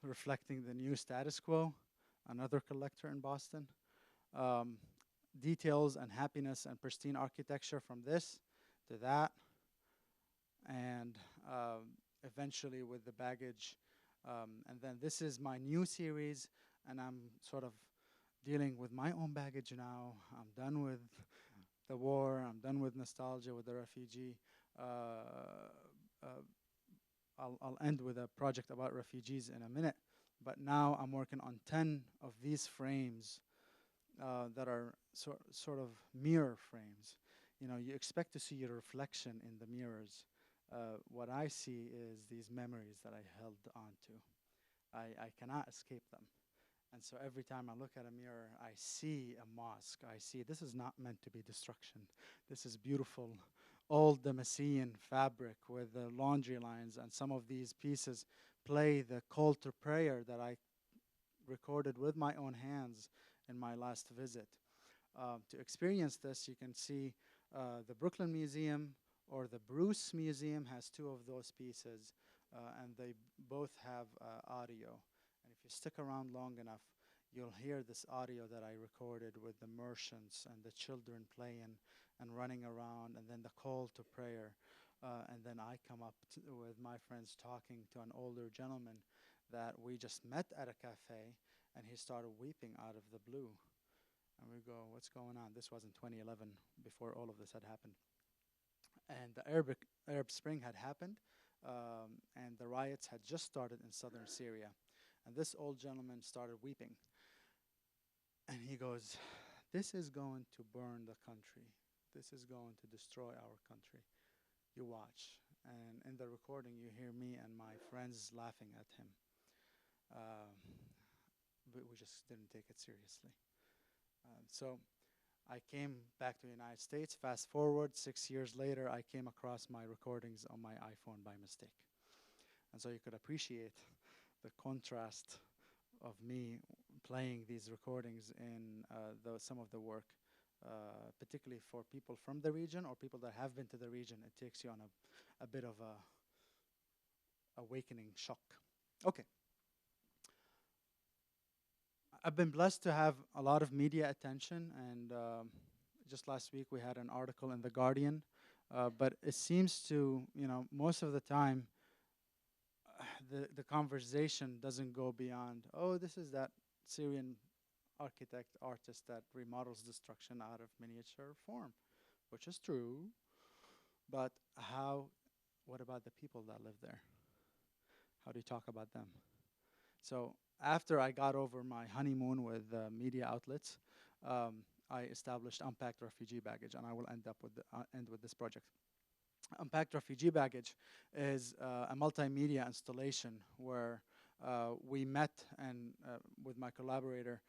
reflecting the new status quo, another collector in Boston. Details and happiness and pristine architecture from this to that. And eventually with the baggage. And then this is my new series, and I'm sort of dealing with my own baggage now. I'm done with the war. I'm done with nostalgia with the refugee. I'll end with a project about refugees in a minute. But now I'm working on 10 of these frames that are sort of mirror frames. You expect to see your reflection in the mirrors. What I see is these memories that I held on to. I cannot escape them. And so every time I look at a mirror, I see a mosque. I see this is not meant to be destruction. This is beautiful old Damascene fabric with the laundry lines, and some of these pieces play the call to prayer that I recorded with my own hands in my last visit. To experience this, you can see the Brooklyn Museum or the Bruce Museum has 2 of those pieces, and they both have audio. And if you stick around long enough, you'll hear this audio that I recorded with the merchants and the children playing and running around, and then the call to prayer. And then I come up with my friends talking to an older gentleman that we just met at a cafe, and he started weeping out of the blue. And we go, what's going on? This was in 2011, before all of this had happened. And the Arab Spring had happened, and the riots had just started in southern Syria. And this old gentleman started weeping. And he goes, this is going to burn the country. This is going to destroy our country. You watch. And in the recording, you hear me and my friends laughing at him. But we just didn't take it seriously. So I came back to the United States. Fast forward, 6 years later, I came across my recordings on my iPhone by mistake. And so you could appreciate the contrast of me playing these recordings in some of the work, particularly for people from the region or people that have been to the region. It takes you on a bit of a awakening shock. Okay. I've been blessed to have a lot of media attention, and just last week we had an article in The Guardian, but it seems to, most of the time, the conversation doesn't go beyond, oh, this is that Syrian architect, artist that remodels destruction out of miniature form, which is true, but what about the people that live there? How do you talk about them? So after I got over my honeymoon with media outlets, I established Unpacked Refugee Baggage, and I will end with this project. Unpacked Refugee Baggage is a multimedia installation where we met and with my collaborator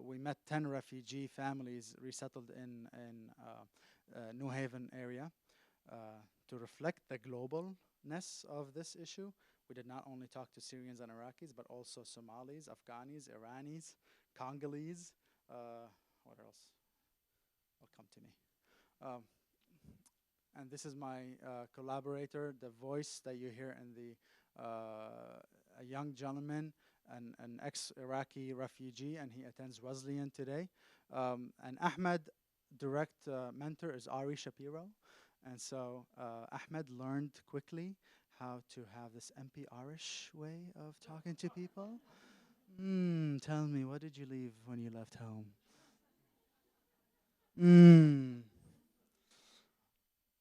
we met 10 refugee families resettled in New Haven area to reflect the globalness of this issue. We did not only talk to Syrians and Iraqis, but also Somalis, Afghanis, Iranis, Congolese. What else? Will come to me. Um, and this is my collaborator, the voice that you hear in the a young gentleman, an ex-Iraqi refugee, and he attends Wesleyan today. And Ahmed, direct mentor, is Ari Shapiro. And so Ahmed learned quickly how to have this NPR-ish way of talking to people. Tell me, what did you leave when you left home?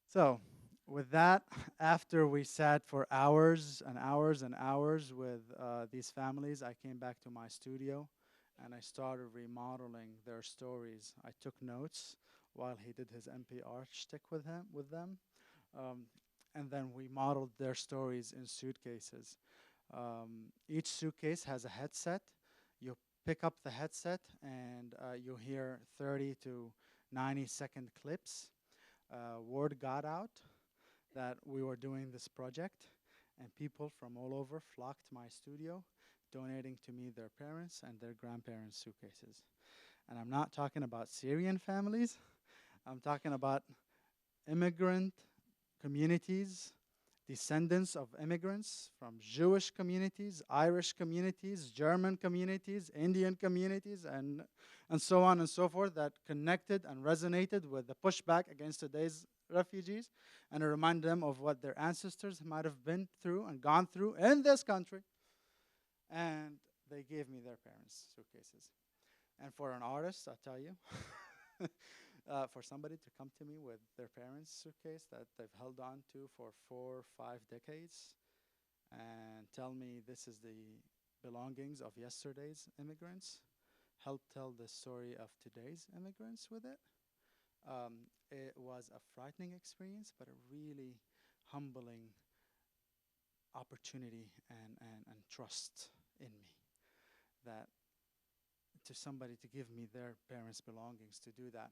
So, with that, after we sat for hours and hours and hours with these families, I came back to my studio and I started remodeling their stories. I took notes while he did his NPR shtick with them. And then we modeled their stories in suitcases. Each suitcase has a headset. You pick up the headset and you hear 30 to 90-second clips. Word got out that we were doing this project, and people from all over flocked to my studio, donating to me their parents and their grandparents' suitcases. And I'm not talking about Syrian families. I'm talking about immigrant communities, descendants of immigrants from Jewish communities, Irish communities, German communities, Indian communities, and so on and so forth, that connected and resonated with the pushback against today's refugees, and to remind them of what their ancestors might have been through and gone through in this country. And they gave me their parents' suitcases. And for an artist, I'll tell you, for somebody to come to me with their parents' suitcase that they've held on to for 4 or 5 decades and tell me this is the belongings of yesterday's immigrants, help tell the story of today's immigrants with it. It was a frightening experience, but a really humbling opportunity and trust in me that to somebody to give me their parents' belongings to do that.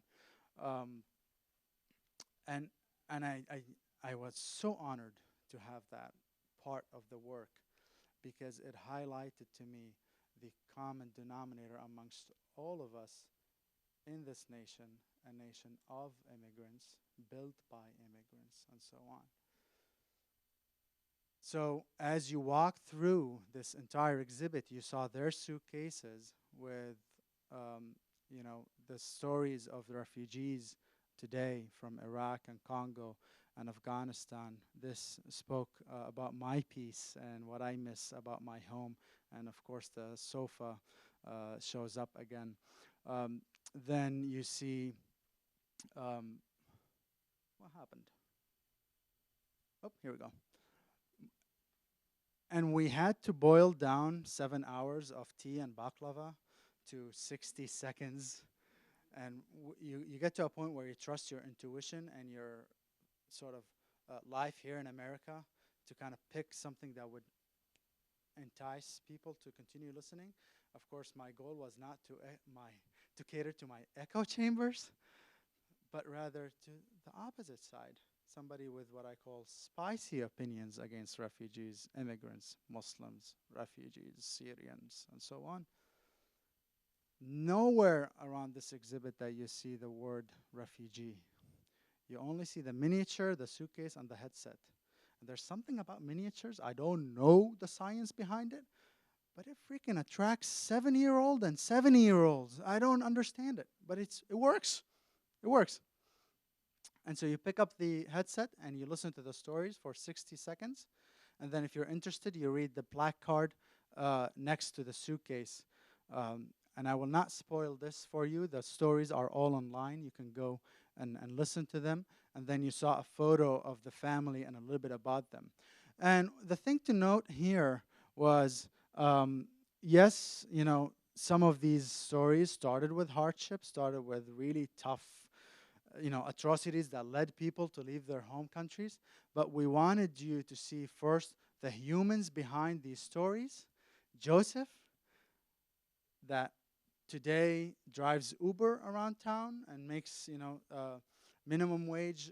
And I was so honored to have that part of the work because it highlighted to me the common denominator amongst all of us in this nation, a nation of immigrants, built by immigrants, and so on. So as you walk through this entire exhibit, you saw their suitcases with, the stories of the refugees today from Iraq and Congo and Afghanistan. This spoke about my piece and what I miss about my home. And of course, the sofa shows up again. Then you see, what happened? Oh, here we go. And we had to boil down 7 hours of tea and baklava to 60 seconds. And you get to a point where you trust your intuition and your sort of life here in America to kind of pick something that would entice people to continue listening. Of course, my goal was not to cater to my echo chambers, but rather to the opposite side. Somebody with what I call spicy opinions against refugees, immigrants, Muslims, refugees, Syrians, and so on. Nowhere around this exhibit that you see the word refugee. You only see the miniature, the suitcase, and the headset. And there's something about miniatures, I don't know the science behind it, but it freaking attracts 7-year-old and 70-year-olds. I don't understand it, but it works. It works. And so you pick up the headset and you listen to the stories for 60 seconds. And then if you're interested, you read the placard next to the suitcase. And I will not spoil this for you. The stories are all online. You can go and listen to them. And then you saw a photo of the family and a little bit about them. And the thing to note here was, yes, some of these stories started with hardship, started with really tough atrocities that led people to leave their home countries. But we wanted you to see first the humans behind these stories. Joseph, that today drives Uber around town and makes, minimum wage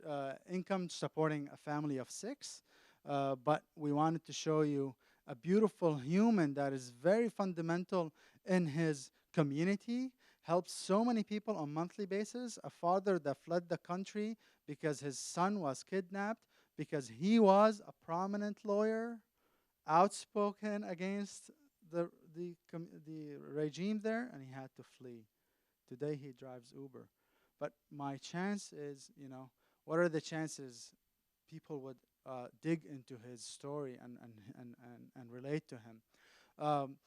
income supporting a family of six. But we wanted to show you a beautiful human that is very fundamental in his community, helps so many people on monthly basis. A father that fled the country because his son was kidnapped, because he was a prominent lawyer, outspoken against the regime there, and he had to flee. Today he drives Uber. But my chance is, what are the chances people would dig into his story and relate to him?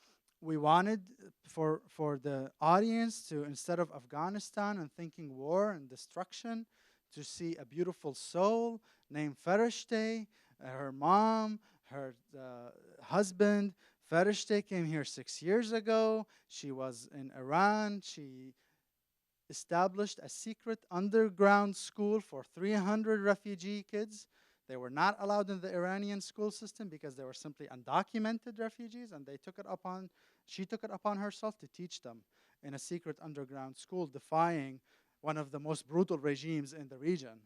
We wanted for the audience to, instead of Afghanistan and thinking war and destruction, to see a beautiful soul named Farishte, her mom, her husband. Farishte came here 6 years ago. She was in Iran. She established a secret underground school for 300 refugee kids. They were not allowed in the Iranian school system because they were simply undocumented refugees, and she took it upon herself to teach them in a secret underground school, defying one of the most brutal regimes in the region.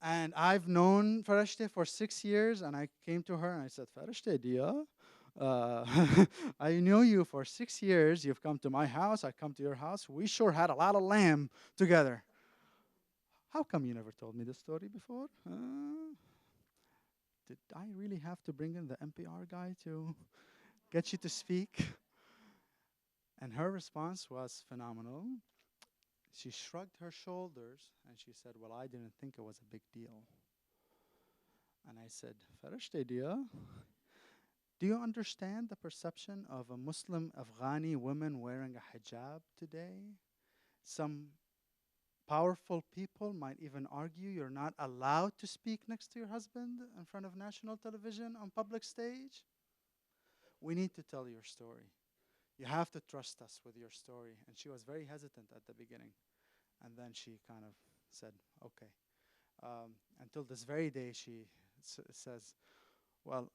And I've known Farishte for 6 years, and I came to her and I said, Farishte, Dia, I knew you for 6 years. You've come to my house. I come to your house. We sure had a lot of lamb together. How come you never told me this story before? Did I really have to bring in the NPR guy to get you to speak? And her response was phenomenal. She shrugged her shoulders and she said, well, I didn't think it was a big deal. And I said, Farishte Dia, do you understand the perception of a Muslim Afghani woman wearing a hijab today? Some powerful people might even argue you're not allowed to speak next to your husband in front of national television on public stage. We need to tell your story. You have to trust us with your story. And she was very hesitant at the beginning. And then she kind of said, okay. Until this very day, she says, well,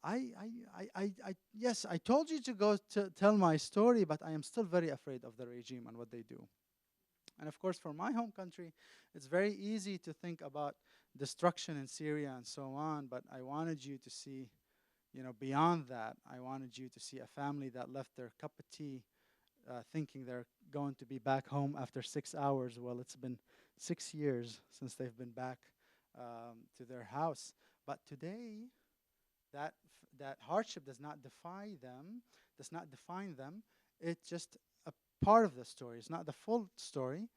yes, I told you to go to tell my story, but I am still very afraid of the regime and what they do. And of course, for my home country, it's very easy to think about destruction in Syria and so on, but I wanted you to see, beyond that. I wanted you to see a family that left their cup of tea thinking they're going to be back home after 6 hours. Well, it's been 6 years since they've been back to their house. But today, that hardship does not define them. It's just a part of the story. It's not the full story.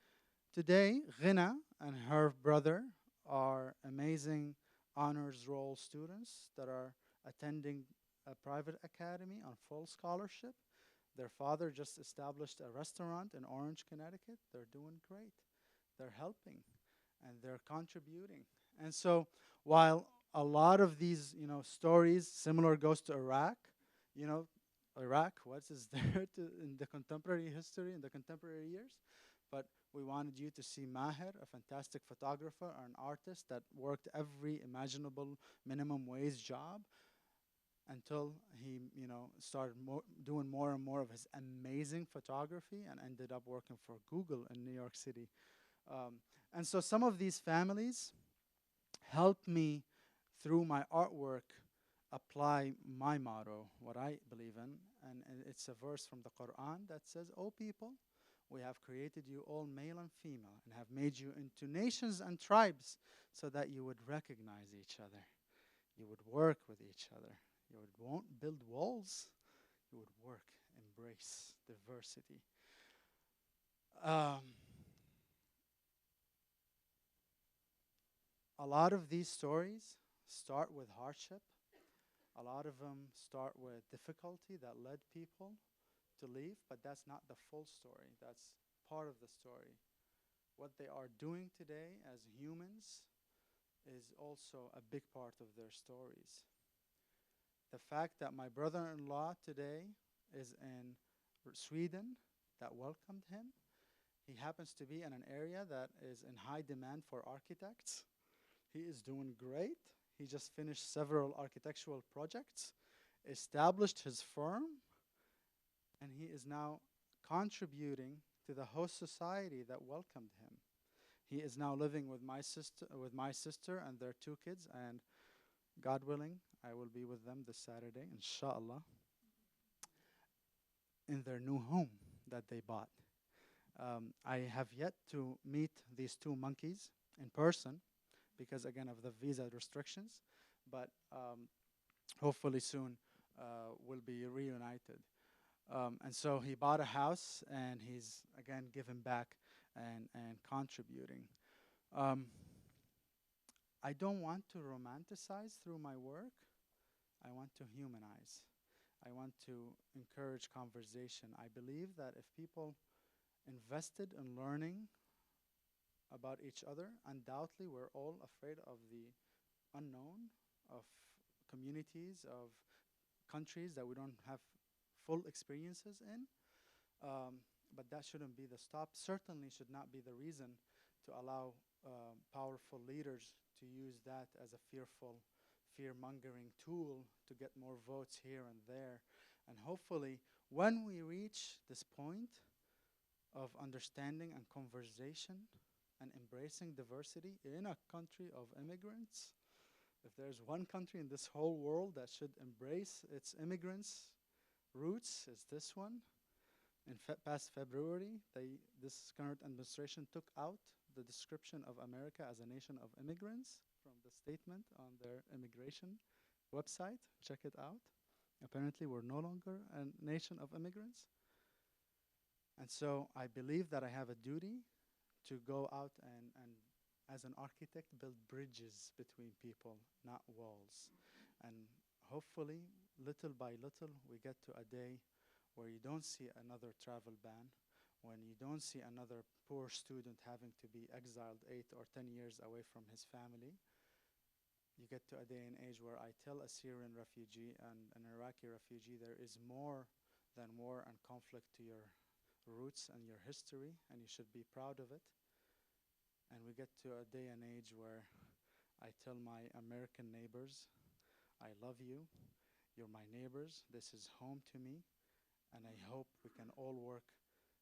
Today, Ghina and her brother are amazing honors roll students that are attending a private academy on full scholarship. Their father just established a restaurant in Orange, Connecticut. They're doing great. They're helping and they're contributing. And so while a lot of these, stories similar goes to Iraq, Iraq, what is there in the contemporary history, in the contemporary years? But we wanted you to see Maher, a fantastic photographer, an artist that worked every imaginable minimum wage job until he, started doing more and more of his amazing photography and ended up working for Google in New York City. And so some of these families helped me, through my artwork, apply my motto, what I believe in. And it's a verse from the Quran that says, O people, we have created you all male and female and have made you into nations and tribes so that you would recognize each other. You would work with each other. You won't build walls. You would work, embrace diversity. A lot of these stories start with hardship. A lot of them start with difficulty that led people to leave, but that's not the full story. That's part of the story. What they are doing today as humans is also a big part of their stories. The fact that my brother-in-law today is in Sweden, that welcomed him. He happens to be in an area that is in high demand for architects. He is doing great. He just finished several architectural projects, established his firm, and he is now contributing to the host society that welcomed him. He is now living with my sister and their two kids, and God willing, I will be with them this Saturday, inshallah, in their new home that they bought. I have yet to meet these two monkeys in person because, again, of the visa restrictions, but hopefully soon we'll be reunited. And so he bought a house and he's, again, giving back and contributing. I don't want to romanticize through my work. I want to humanize. I want to encourage conversation. I believe that if people invested in learning about each other, undoubtedly we're all afraid of the unknown, of communities, of countries that we don't have full experiences in. But that shouldn't be the stop. Certainly should not be the reason to allow powerful leaders to use that as a fear-mongering tool to get more votes here and there. And hopefully, when we reach this point of understanding and conversation and embracing diversity in a country of immigrants, if there's one country in this whole world that should embrace its immigrants' roots, it's this one. In past February, this current administration took out the description of America as a nation of immigrants from the statement on their immigration website. Check it out. Apparently, we're no longer a nation of immigrants. And so I believe that I have a duty to go out and as an architect, build bridges between people, not walls. And hopefully, little by little, we get to a day where you don't see another travel ban, when you don't see another poor student having to be exiled 8 or 10 years away from his family. You get to a day and age where I tell a Syrian refugee and an Iraqi refugee there is more than war and conflict to your roots and your history, and you should be proud of it. And we get to a day and age where I tell my American neighbors, I love you, you're my neighbors, this is home to me, and I hope we can all work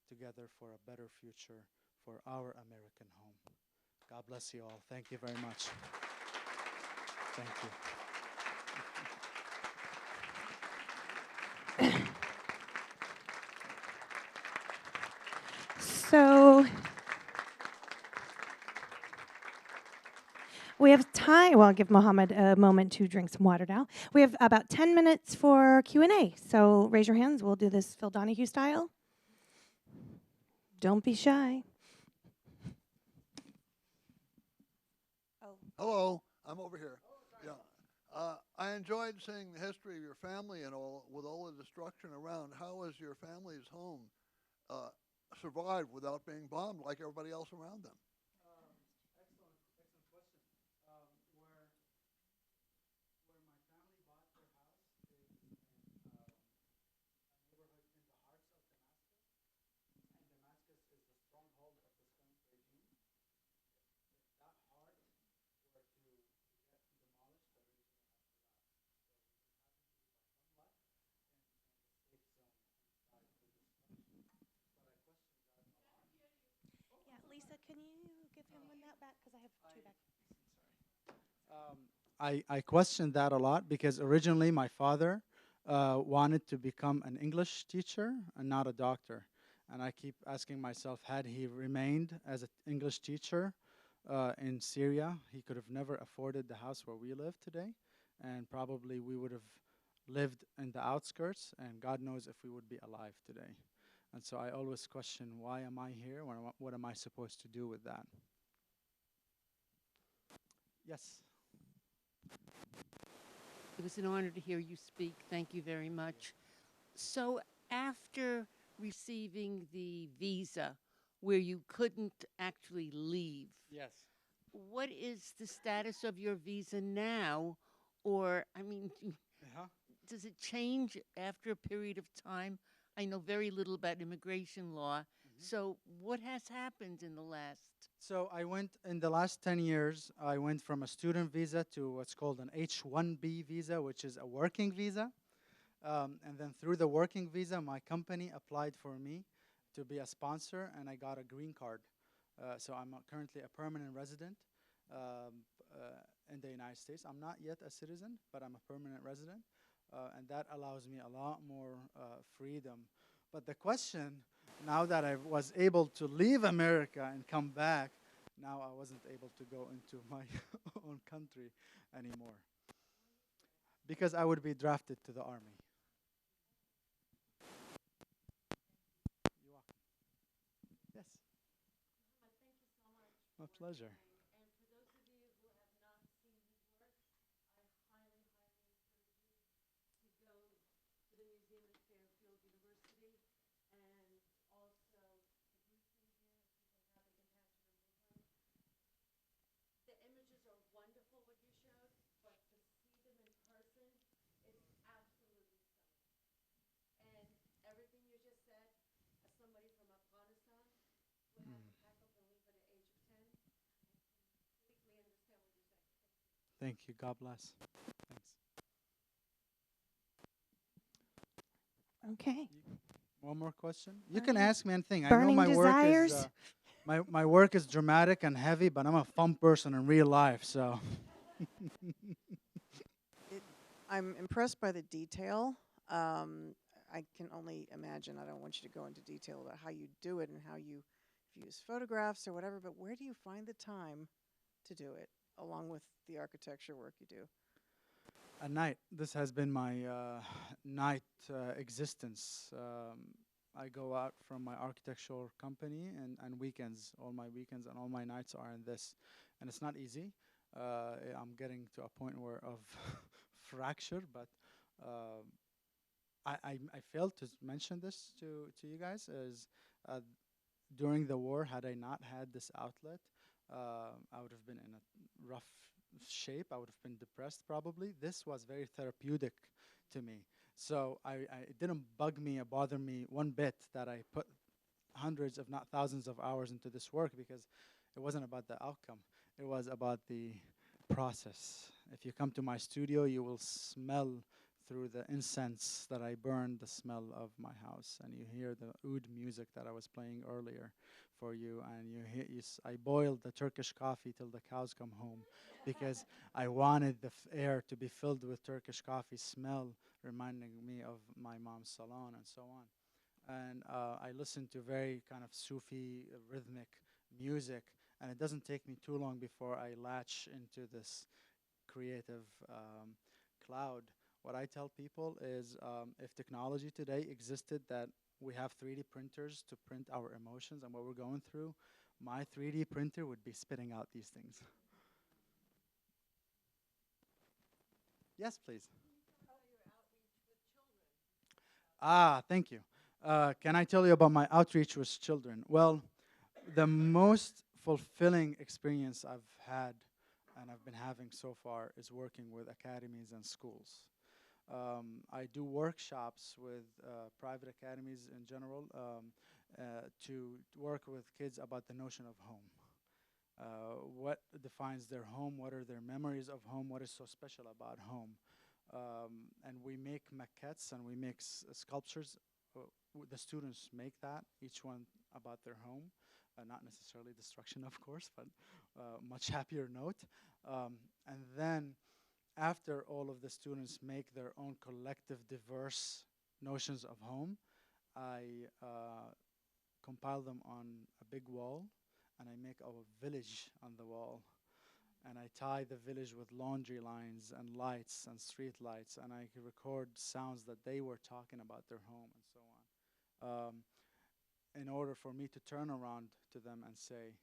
together for a better future for our American home. God bless you all. Thank you very much. Thank you. So we have time. Well, I'll give Mohamad a moment to drink some water now. We have about 10 minutes for Q&A. So raise your hands. We'll do this Phil Donahue style. Don't be shy. Hello, I'm over here. Yeah. I enjoyed seeing the history of your family and all, with all the destruction around. How has your family's home survived without being bombed like everybody else around them? Excellent question. Where my family bought their house is in a neighborhood in the hearts of Damascus, and Damascus is the stronghold of this current regime. If that heart were to get demolished, the regime would have collapsed. So we just happened to be by some luck in the safe zone inside the destruction. But I question that a lot. Yeah, Lisa, can you give him one that back? Because I have two back. I questioned that a lot because originally my father wanted to become an English teacher and not a doctor. And I keep asking myself, had he remained as an English teacher in Syria, he could have never afforded the house where we live today. And probably we would have lived in the outskirts, and God knows if we would be alive today. And so I always question, why am I here? What am I supposed to do with that? Yes. It was an honor to hear you speak. Thank you very much. So after receiving the visa where you couldn't actually leave, Yes. what is the status of your visa now? Or, I mean, Uh-huh. does it change after a period of time? I know very little about immigration law. So what has happened in the last? So I went in the last 10 years, I went from a student visa to what's called an H-1B visa, which is a working visa. And then through the working visa, my company applied for me to be a sponsor, and I got a green card. So I'm currently a permanent resident in the United States. I'm not yet a citizen, but I'm a permanent resident, and that allows me a lot more freedom. But the question, now that I was able to leave America and come back, now I wasn't able to go into my own country anymore because I would be drafted to the army. You're welcome. Yes. My pleasure. Thank you. God bless. Thanks. Okay. One more question. You can Burning- ask me anything. I know burning my work desires? is my work is dramatic and heavy, but I'm a fun person in real life. So I'm impressed by the detail. I can only imagine. I don't want you to go into detail about how you do it and how you if you use photographs or whatever, but where do you find the time to do it along with the architecture work you do? at night, this has been my night existence. I go out from my architectural company and weekends. All my weekends and all my nights are in this, and it's not easy. I'm getting to a point where of fracture, but uh, I failed to mention this to you guys. Is during the war, had I not had this outlet, I would have been in a rough shape. I would have been depressed probably. This was very therapeutic to me. So it didn't bug me or bother me one bit that I put hundreds, if not thousands of hours into this work, because it wasn't about the outcome. It was about the process. If you come to my studio, you will smell through the incense that I burned the smell of my house, and you hear the oud music that I was playing earlier for you, and I boiled the Turkish coffee till the cows come home, because I wanted the air to be filled with Turkish coffee smell, reminding me of my mom's salon and so on. And I listen to very kind of Sufi rhythmic music, and it doesn't take me too long before I latch into this creative cloud. What I tell people is if technology today existed that we have 3D printers to print our emotions and what we're going through, my 3D printer would be spitting out these things. Yes, please. Thank you. Can I tell you about my outreach with children? Well, the most fulfilling experience I've had and I've been having so far is working with academies and schools. I do workshops with private academies in general to work with kids about the notion of home. What defines their home? What are their memories of home? What is so special about home? And we make maquettes and we make sculptures. The students make that, each one about their home. Not necessarily destruction, of course, but much happier note. And then after all of the students make their own collective diverse notions of home, I compile them on a big wall, and I make a village on the wall. And I tie the village with laundry lines and lights and street lights, and I record sounds that they were talking about their home and so on. In order for me to turn around to them and say,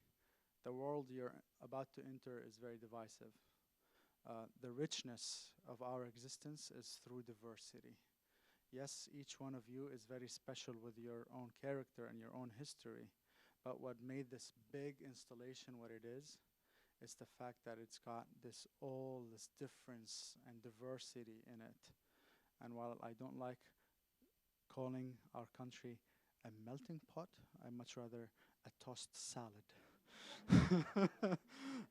the world you're about to enter is very divisive. The richness of our existence is through diversity. Yes, each one of you is very special with your own character and your own history, but what made this big installation what it is the fact that it's got all this difference and diversity in it. And while I don't like calling our country a melting pot, I much rather a tossed salad.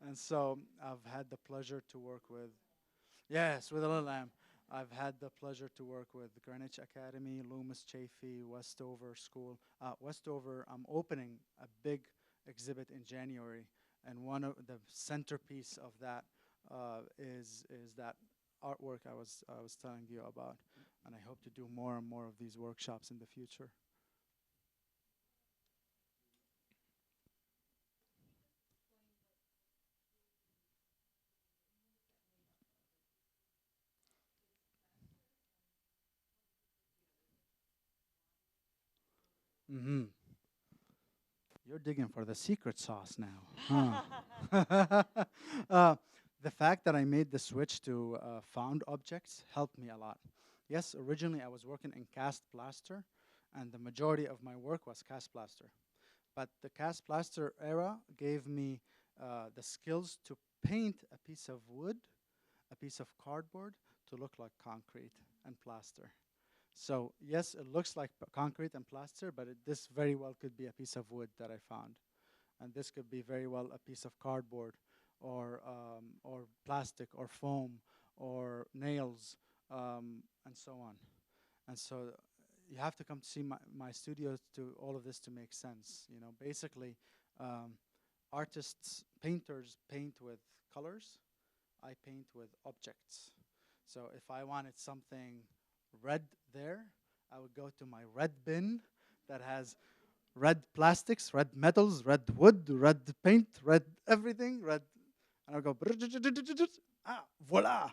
And so I've had the pleasure to work with, yes, with a little lamb. I've had the pleasure to work with Greenwich Academy, Loomis Chaffee, Westover School. Westover, I'm opening a big exhibit in January, and one of the centerpiece of that is that artwork I was telling you about, and I hope to do more and more of these workshops in the future. Mm-hmm. You're digging for the secret sauce now, huh? The fact that I made the switch to found objects helped me a lot. Yes, originally I was working in cast plaster, and the majority of my work was cast plaster. But the cast plaster era gave me the skills to paint a piece of wood, a piece of cardboard, to look like concrete and plaster. So yes, it looks like concrete and plaster, but this very well could be a piece of wood that I found, and this could be very well a piece of cardboard, or plastic, or foam, or nails, and so on. And so you have to come to see my studio to all of this to make sense. Basically, um, artists, painters paint with colors. I paint with objects. So if I wanted something red there, I would go to my red bin that has red plastics, red metals, red wood, red paint, red everything, red, and I'll go, ah, voila.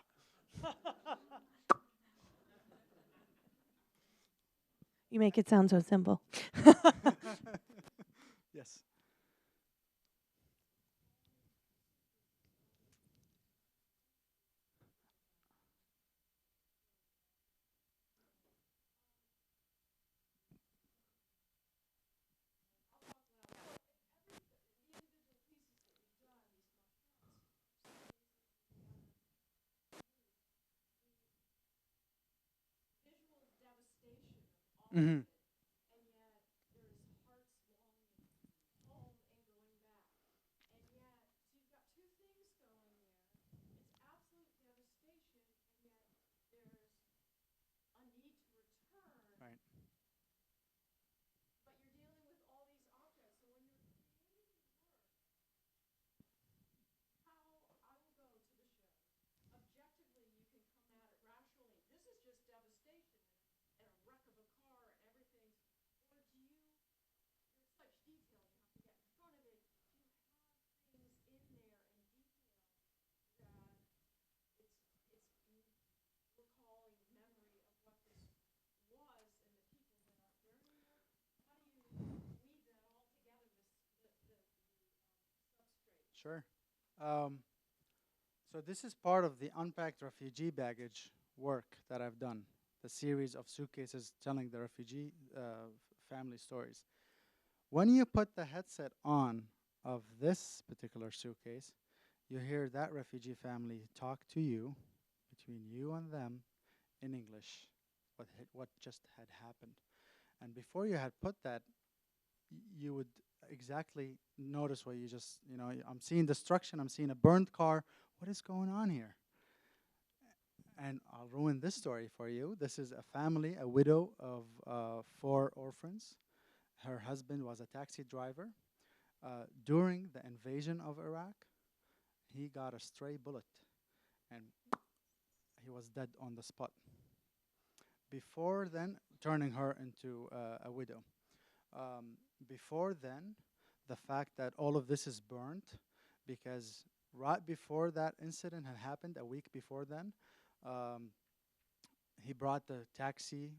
You make it sound so simple. Yes. Mm-hmm. Right. Sure. Um, so this is part of the unpacked refugee baggage work that I've done, the series of suitcases telling the refugee family stories. When you put the headset on of this particular suitcase, you hear that refugee family talk to you, between you and them, in English, what just had happened. And before you had put that, you would exactly notice what you just, I'm seeing destruction, I'm seeing a burned car. What is going on here? And I'll ruin this story for you. This is a family, a widow of 4 orphans. Her husband was a taxi driver. During the invasion of Iraq, he got a stray bullet and he was dead on the spot. Before then, turning her into a widow. Before then, the fact that all of this is burnt, because right before that incident had happened, a week before then, um, he brought the taxi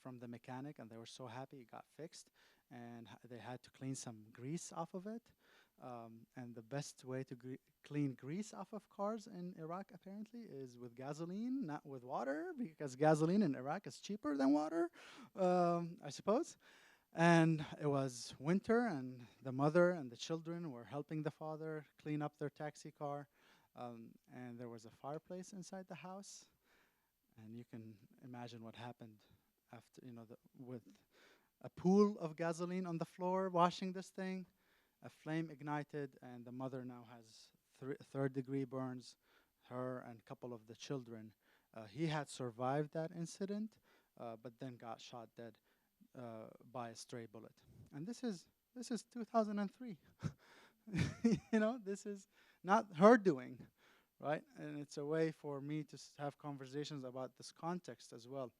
from the mechanic, and they were so happy it got fixed, and they had to clean some grease off of it. And the best way to clean grease off of cars in Iraq apparently is with gasoline, not with water, because gasoline in Iraq is cheaper than water, I suppose. And it was winter, and the mother and the children were helping the father clean up their taxi car. And there was a fireplace inside the house, and you can imagine what happened after, with a pool of gasoline on the floor, washing this thing. A flame ignited, and the mother now has third-degree burns. Her and a couple of the children He had survived that incident, but then got shot dead by a stray bullet. And this is 2003. This is not her doing, right? And it's a way for me to have conversations about this context as well.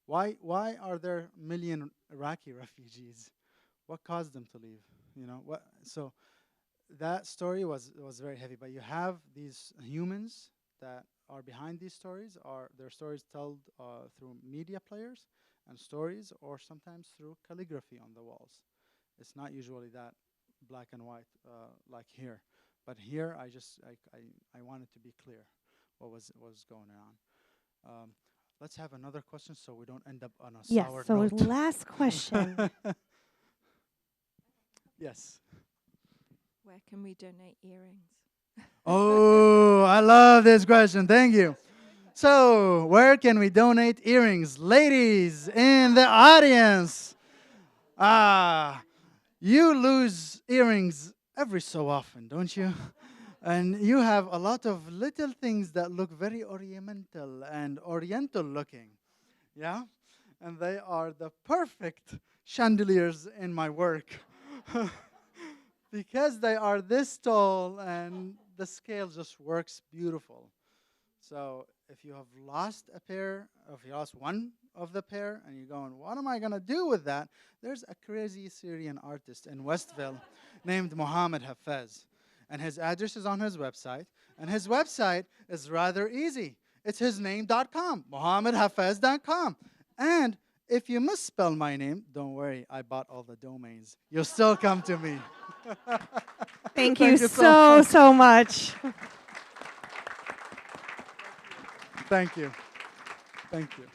Why are there a million Iraqi refugees? What caused them to leave? So that story was very heavy. But you have these humans that are behind these stories, are their stories told through media players and stories, or sometimes through calligraphy on the walls. It's not usually that black and white like here. But here, I wanted to be clear what was going on. Let's have another question so we don't end up on a Yes, sour so note. last question. Yes. Where can we donate earrings? Oh, I love this question. Thank you. So, where can we donate earrings? Ladies in the audience. You lose earrings every so often, don't you? And you have a lot of little things that look very oriental and oriental looking. Yeah? And they are the perfect chandeliers in my work. Because they are this tall and the scale just works beautiful. So if you have lost a pair, if you lost one of the pair and you're going, what am I going to do with that? There's a crazy Syrian artist in Westville named Mohamad Hafez. And his address is on his website. And his website is rather easy. It's hisname.com, mohamadhafez.com. And if you misspell my name, don't worry, I bought all the domains. You'll still come to me. Thank you so much. Thank you. Thank you.